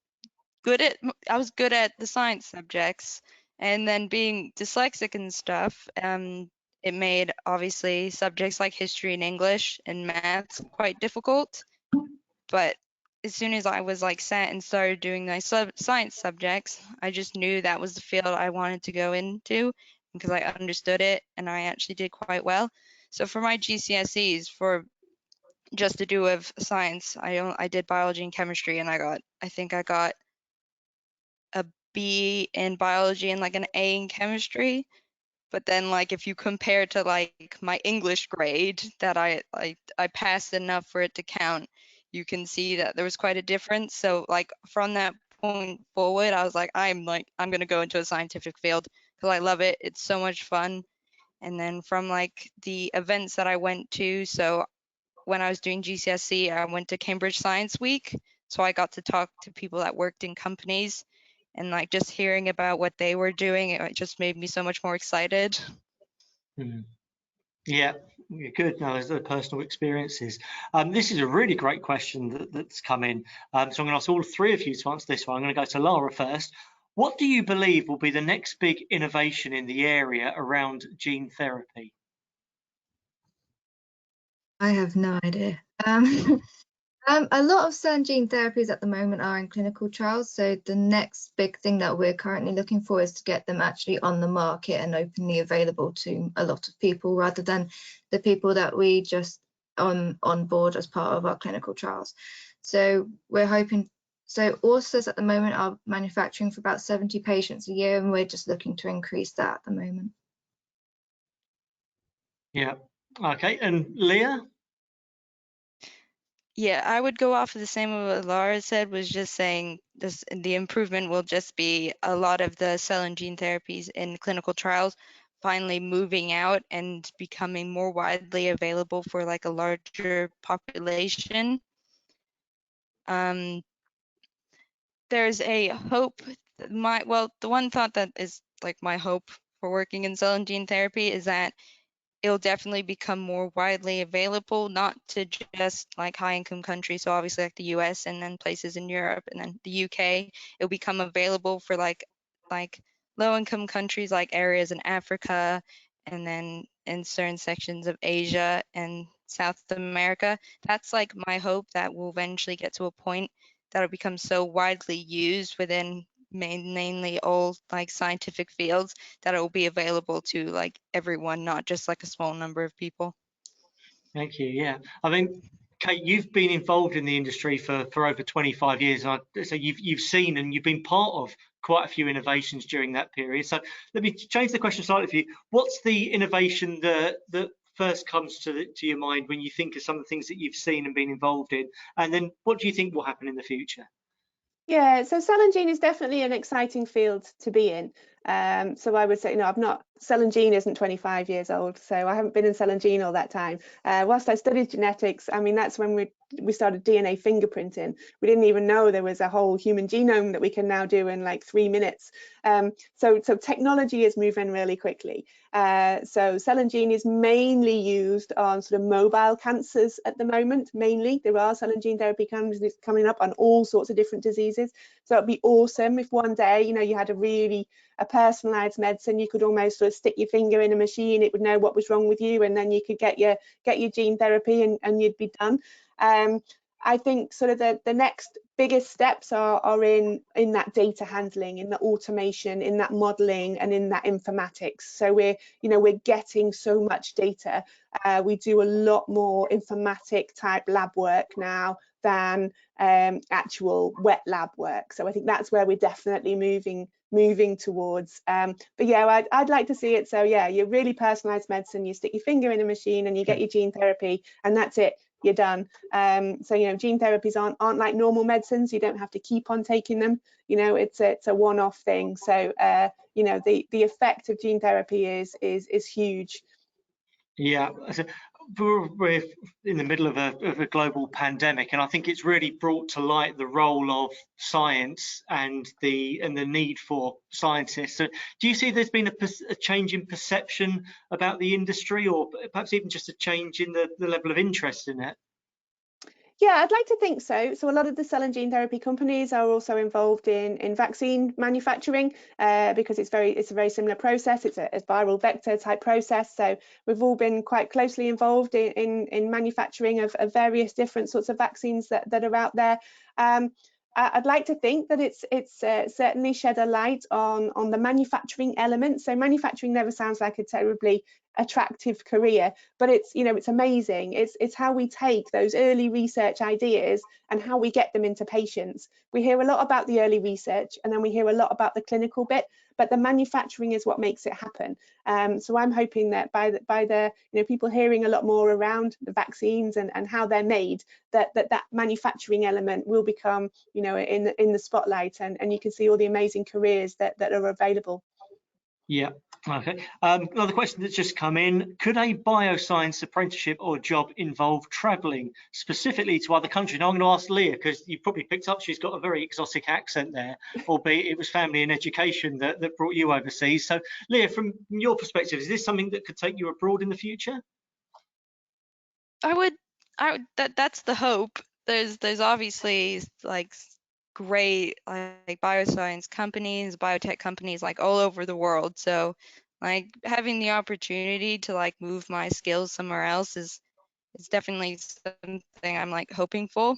I was good at the science subjects, and then being dyslexic and stuff, it made obviously subjects like history and English and maths quite difficult. But as soon as I was like sat and started doing my science subjects, I just knew that was the field I wanted to go into because I understood it and I actually did quite well. So for my GCSEs, for just to do with science, I did biology and chemistry, and I think I got a B in biology and like an A in chemistry. But then like if you compare to like my English grade that I passed enough for it to count, you can see that there was quite a difference. So like from that point forward, I was like I'm going to go into a scientific field because I love it. It's so much fun. And then from like the events that I went to, so when I was doing GCSE, I went to Cambridge Science Week. So I got to talk to people that worked in companies, and like just hearing about what they were doing, it just made me so much more excited. Yeah, good. No, those are personal experiences. This is a really great question that's come in. So I'm going to ask all three of you to answer this one. I'm going to go to Lara first. What do you believe will be the next big innovation in the area around gene therapy? I have no idea. A lot of cell and gene therapies at the moment are in clinical trials. So the next big thing that we're currently looking for is to get them actually on the market and openly available to a lot of people, rather than the people that we just on board as part of our clinical trials. So we're hoping. So authors at the moment are manufacturing for about 70 patients a year, and we're just looking to increase that at the moment. Yeah. Okay. And Leah? Yeah, I would go off of the same of what Laura said, was just saying this, the improvement will just be a lot of the cell and gene therapies in clinical trials finally moving out and becoming more widely available for like a larger population. There's a hope, the one thought that is like my hope for working in cell and gene therapy is that it'll definitely become more widely available, not to just like high income countries, so obviously like the US and then places in Europe and then the UK. It'll become available for like low income countries, like areas in Africa, and then in certain sections of Asia and South America. That's like my hope, that we'll eventually get to a point that'll become so widely used within mainly all like scientific fields that it will be available to like everyone, not just like a small number of people. Thank you. Yeah, I mean, Kate, you've been involved in the industry for over 25 years, and so you've seen and you've been part of quite a few innovations during that period. So let me change the question slightly for you. What's the innovation that first comes to your mind when you think of some of the things that you've seen and been involved in, and then what do you think will happen in the future? Yeah, so cell and gene is definitely an exciting field to be in. So I would say, cell and gene isn't 25 years old, so I haven't been in cell and gene all that time. Whilst I studied genetics, I mean, that's when we started DNA fingerprinting. We didn't even know there was a whole human genome that we can now do in like 3 minutes. So technology is moving really quickly. So cell and gene is mainly used on sort of mobile cancers at the moment. Mainly, there are cell and gene therapy companies coming up on all sorts of different diseases. So it'd be awesome if one day, you had a personalized medicine. You could almost sort of stick your finger in a machine, it would know what was wrong with you, and then you could get your gene therapy and you'd be done. I think sort of the next biggest steps are in that data handling, in the automation, in that modeling, and in that informatics. So we're getting so much data. We do a lot more informatic type lab work now than actual wet lab work. So I think that's where we're definitely moving towards. But yeah, I'd like to see it. So yeah, you're really personalized medicine. You stick your finger in a machine and you get your gene therapy, and that's it. You're done. So gene therapies aren't like normal medicines. You don't have to keep on taking them. It's a one-off thing. So the effect of gene therapy is huge. Yeah, we're in the middle of a global pandemic, and I think it's really brought to light the role of science and the need for scientists. So do you see there's been a change in perception about the industry, or perhaps even just a change in the level of interest in it? Yeah, I'd like to think so. So a lot of the cell and gene therapy companies are also involved in vaccine manufacturing because it's a very similar process. It's a viral vector type process. So we've all been quite closely involved in manufacturing of various different sorts of vaccines that are out there. I'd like to think that it's certainly shed a light on the manufacturing element. So manufacturing never sounds like a terribly attractive career, but it's amazing. It's how we take those early research ideas and how we get them into patients. We hear a lot about the early research, and then we hear a lot about the clinical bit, but the manufacturing is what makes it happen. So I'm hoping that by the people hearing a lot more around the vaccines and how they're made, that manufacturing element will become in the spotlight, and you can see all the amazing careers that are available. Yeah. Okay. Another question that's just come in: could a bioscience apprenticeship or job involve travelling specifically to other countries? Now I'm going to ask Leah, because you probably picked up she's got a very exotic accent there, albeit it was family and education that brought you overseas. So Leah, from your perspective, is this something that could take you abroad in the future? I would that's the hope. There's obviously like great like bioscience companies, biotech companies like all over the world. So like having the opportunity to like move my skills somewhere else is definitely something I'm like hoping for.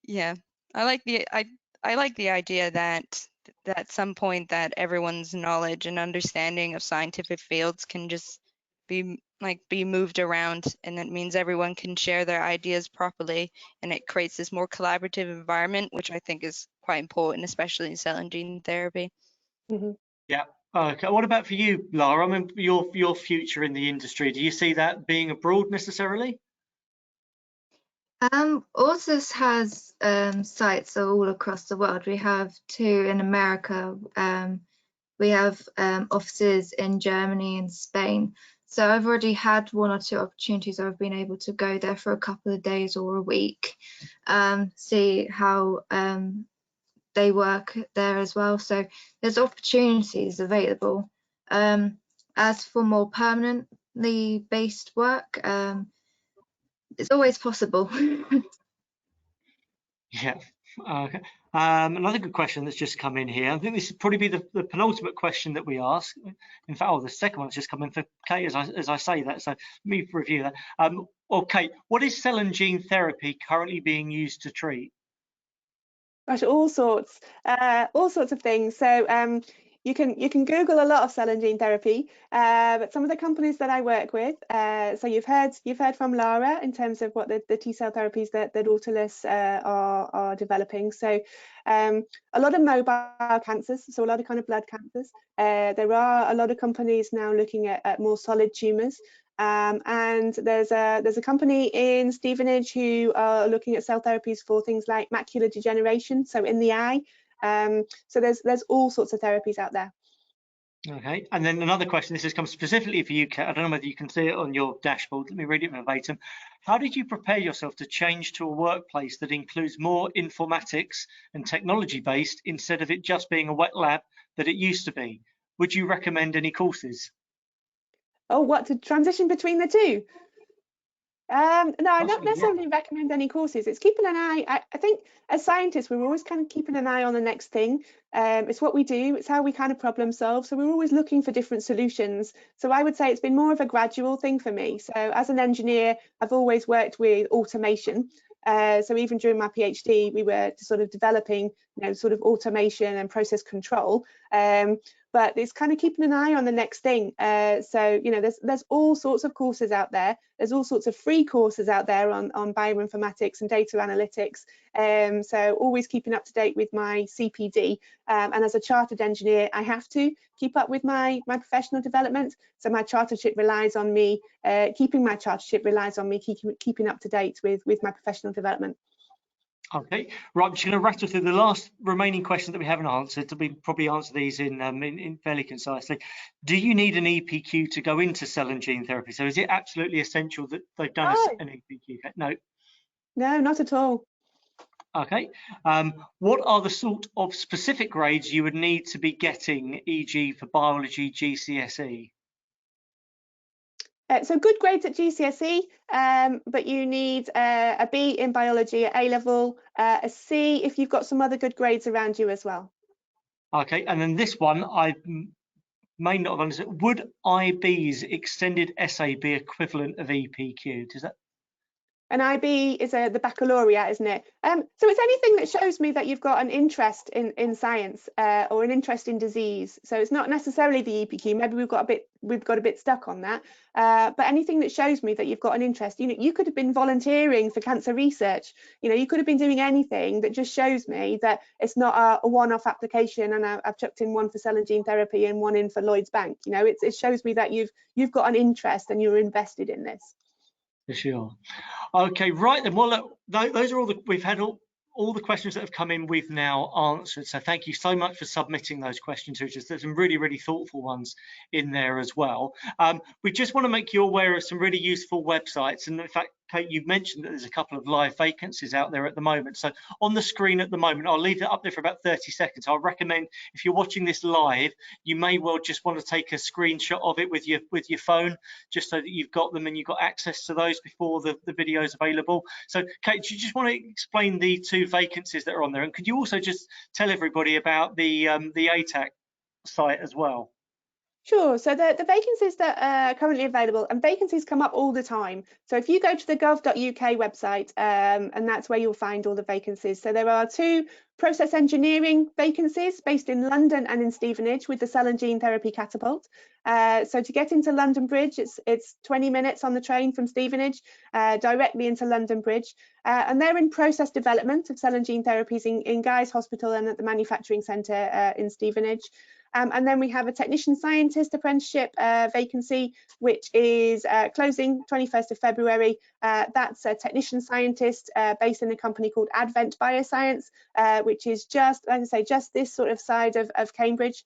Yeah, I like the idea that at some point that everyone's knowledge and understanding of scientific fields can just be moved around, and it means everyone can share their ideas properly, and it creates this more collaborative environment, which I think is quite important, especially in cell and gene therapy. Mm-hmm. Yeah. Okay. What about for you, Lara? I mean, your future in the industry, do you see that being abroad necessarily? Authors has sites all across the world. We have 2 in America. We have offices in Germany and Spain. So I've already had 1 or 2 opportunities where I've been able to go there for a couple of days or a week, see how they work there as well. So there's opportunities available. As for more permanently based work, it's always possible. Yeah. Okay. Another good question that's just come in here. I think this would probably be the penultimate question that we ask. In fact, the second one that's just come in for Kate as I say that. So let me review that. Well, Kate, what is cell and gene therapy currently being used to treat? Gosh, all sorts of things. So you can Google a lot of cell and gene therapy, but some of the companies that I work with. So you've heard from Lara in terms of what the T-cell therapies that Autolus are developing. So a lot of mobile cancers, so a lot of kind of blood cancers. There are a lot of companies now looking at more solid tumours. And there's a company in Stevenage who are looking at cell therapies for things like macular degeneration, so in the eye. So there's all sorts of therapies out there. Okay, and then another question, this has come specifically for you, Kat. I don't know whether you can see it on your dashboard. Let me read it verbatim. How did you prepare yourself to change to a workplace that includes more informatics and technology based instead of it just being a wet lab that it used to be? Would you recommend any courses? Oh, what, to transition between the two? No, I don't Possibly, necessarily recommend any courses. It's keeping an eye. I think as scientists, we're always kind of keeping an eye on the next thing. It's what we do. It's how we kind of problem solve. So we're always looking for different solutions. So I would say it's been more of a gradual thing for me. So as an engineer, I've always worked with automation. So even during my PhD, we were sort of developing, sort of automation and process control. But it's kind of keeping an eye on the next thing. So, there's all sorts of courses out there. There's all sorts of free courses out there on bioinformatics and data analytics. So always keeping up to date with my CPD. And as a chartered engineer, I have to keep up with my professional development. So my chartership relies on me, keeping my chartership relies on me keeping up to date with my professional development. Okay, right, I'm just going to rattle through the last remaining questions that we haven't answered. We probably answer these in fairly concisely. Do you need an EPQ to go into cell and gene therapy? So is it absolutely essential that they've done an EPQ? No. No, not at all. Okay. What are the sort of specific grades you would need to be getting, e.g. for biology GCSE? So good grades at GCSE, but you need a B in biology at A level, a C if you've got some other good grades around you as well. Okay, and then this one I may not have understood. Would IB's extended essay be equivalent of EPQ? Does that? An IB is the baccalaureate, isn't it? So it's anything that shows me that you've got an interest in science or an interest in disease. So it's not necessarily the EPQ. Maybe we've got a bit stuck on that. But anything that shows me that you've got an interest. You could have been volunteering for cancer research. You could have been doing anything that just shows me that it's not a one-off application and I've chucked in one for cell and gene therapy and one in for Lloyd's Bank. It shows me that you've got an interest and you're invested in this. For sure. Okay, right then. Well, look, those are we've had all the questions that have come in. We've now answered. So thank you so much for submitting those questions. There's some really, really thoughtful ones in there as well. We just want to make you aware of some really useful websites. And in fact, Kate, you've mentioned that there's a couple of live vacancies out there at the moment. So on the screen at the moment, I'll leave it up there for about 30 seconds. I recommend if you're watching this live, you may well just want to take a screenshot of it with your phone, just so that you've got them and you've got access to those before the video is available. So Kate, do you just want to explain the two vacancies that are on there? And could you also just tell everybody about the IfATE site as well? Sure. So the vacancies that are currently available, and vacancies come up all the time. So if you go to the gov.uk website, and that's where you'll find all the vacancies. So there are 2 process engineering vacancies based in London and in Stevenage with the cell and gene therapy Catapult. So to get into London Bridge, it's 20 minutes on the train from Stevenage directly into London Bridge. And they're in process development of cell and gene therapies in Guy's Hospital and at the Manufacturing Centre in Stevenage. And then we have a technician scientist apprenticeship vacancy, which is closing 21st of February. That's a technician scientist based in a company called Advent Bioscience, which is just, like I say, just this sort of side of Cambridge.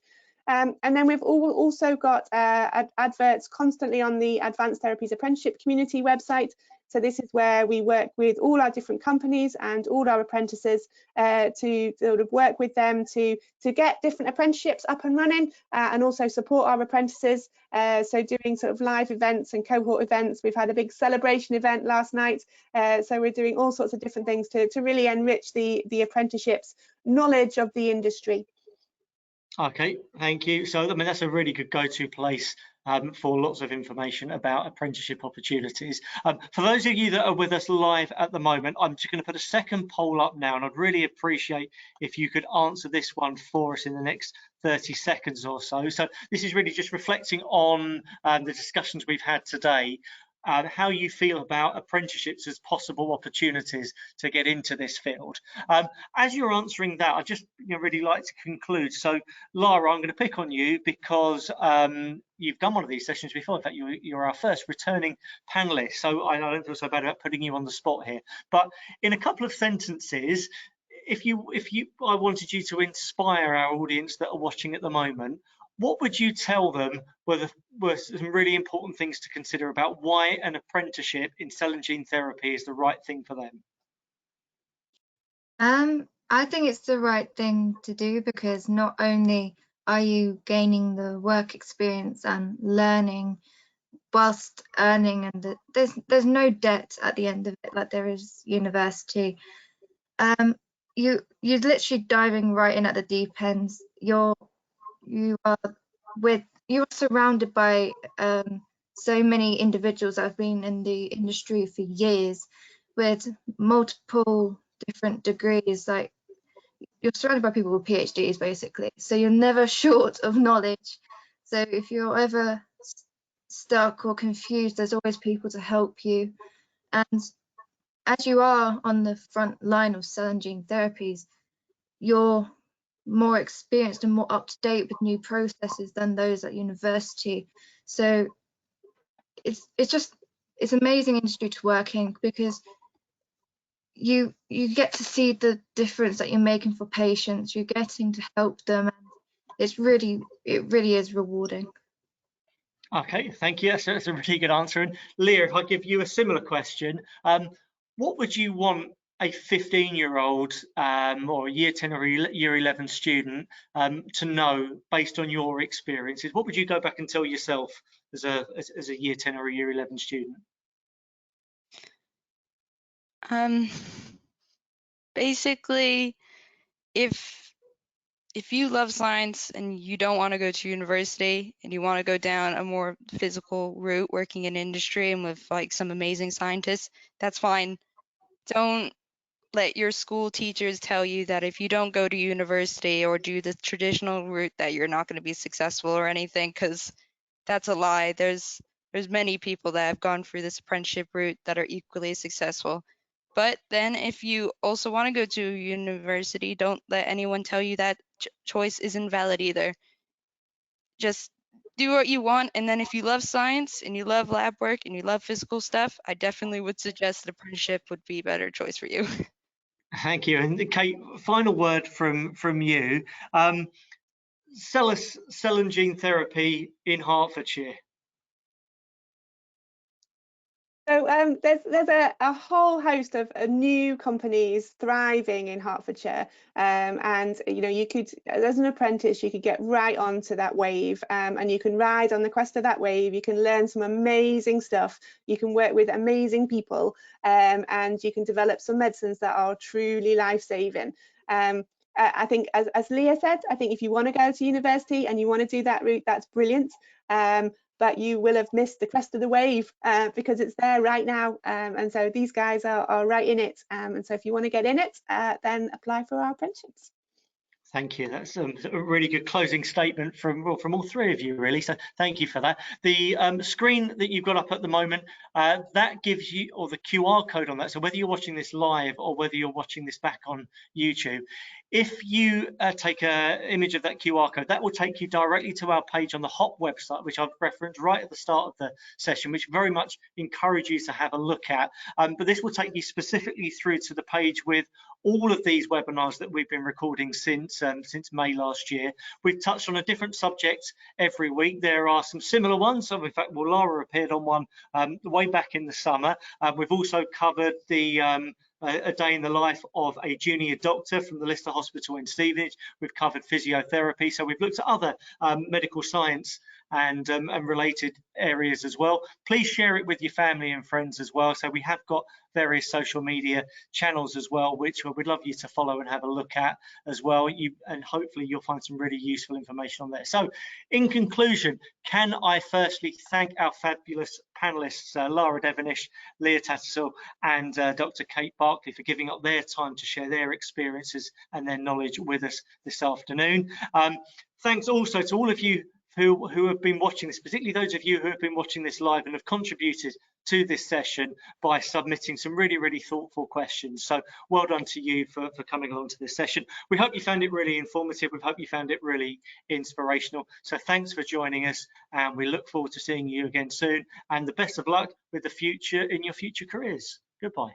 And then we've also got adverts constantly on the Advanced Therapies Apprenticeship Community website. So this is where we work with all our different companies and all our apprentices to sort of work with them to get different apprenticeships up and running and also support our apprentices. So doing sort of live events and cohort events. We've had a big celebration event last night. So we're doing all sorts of different things to really enrich the apprenticeships knowledge of the industry. Okay, thank you. So, I mean, that's a really good go-to place for lots of information about apprenticeship opportunities. For those of you that are with us live at the moment, I'm just going to put a second poll up now, and I'd really appreciate if you could answer this one for us in the next 30 seconds or so. So this is really just reflecting on the discussions we've had today. How you feel about apprenticeships as possible opportunities to get into this field. As you're answering that, I just really like to conclude. So Lara, I'm going to pick on you because you've done one of these sessions before. In fact, you're our first returning panelist, so I don't feel so bad about putting you on the spot here. But in a couple of sentences, I wanted you to inspire our audience that are watching at the moment, what would you tell them were some really important things to consider about why an apprenticeship in cell and gene therapy is the right thing for them? I think it's the right thing to do, because not only are you gaining the work experience and learning whilst earning, and there's no debt at the end of it like there is university. You're literally diving right in at the deep end. You're surrounded by so many individuals that have been in the industry for years with multiple different degrees. Like, you're surrounded by people with PhDs basically, so you're never short of knowledge. So if you're ever stuck or confused, there's always people to help you. And as you are on the front line of cell and gene therapies, you're more experienced and more up to date with new processes than those at university. So it's amazing industry to work in, because you get to see the difference that you're making for patients. You're getting to help them, and it really is rewarding. Okay, thank you. That's a really good answer. And Leah, if I give you a similar question, what would you want a 15-year-old or a year 10 or year 11 student to know based on your experiences? What would you go back and tell yourself as a year 10 or a year 11 student? Basically, if you love science and you don't want to go to university and you want to go down a more physical route, working in industry and with like some amazing scientists, that's fine. Don't let your school teachers tell you that if you don't go to university or do the traditional route that you're not going to be successful or anything, because that's a lie. There's many people that have gone through this apprenticeship route that are equally successful. But then if you also want to go to university, don't let anyone tell you that choice isn't valid either. Just do what you want, and then if you love science and you love lab work and you love physical stuff, I definitely would suggest an apprenticeship would be a better choice for you. Thank you. And Kate, final word from you. Cell and gene therapy in Hertfordshire. So there's a whole host of new companies thriving in Hertfordshire, and you could, as an apprentice, you could get right onto that wave, and you can ride on the crest of that wave. You can learn some amazing stuff. You can work with amazing people, and you can develop some medicines that are truly life-saving. I think, as Leah said, I think if you want to go to university and you want to do that route, that's brilliant. But you will have missed the crest of the wave because it's there right now. And so these guys are right in it. And so if you want to get in it, then apply for our apprenticeships. Thank you. That's a really good closing statement from all three of you, really. So thank you for that. The screen that you've got up at the moment, that gives you, or the QR code on that. So whether you're watching this live or whether you're watching this back on YouTube, if you take an image of that QR code, that will take you directly to our page on the HOP website, which I've referenced right at the start of the session, which very much encourage you to have a look at. But this will take you specifically through to the page with all of these webinars that we've been recording since May last year. We've touched on a different subject every week. There are some similar ones. So in fact, Lara appeared on one way back in the summer. We've also covered the a day in the life of a junior doctor from the Lister Hospital in Stevenage. We've covered physiotherapy. So we've looked at other medical science and related areas as well. Please share it with your family and friends as well. So we have got various social media channels as well, which we'd love you to follow and have a look at as well. And hopefully you'll find some really useful information on there. So in conclusion, can I firstly thank our fabulous panelists, Lara Devenish, Leah Tattersall and Dr. Kate Barclay for giving up their time to share their experiences and their knowledge with us this afternoon. Thanks also to all of you who have been watching this, particularly those of you who have been watching this live and have contributed to this session by submitting some really, really thoughtful questions. So well done to you for coming along to this session. We hope you found it really informative. We hope you found it really inspirational. So thanks for joining us, and we look forward to seeing you again soon, and the best of luck with the future in your future careers. Goodbye.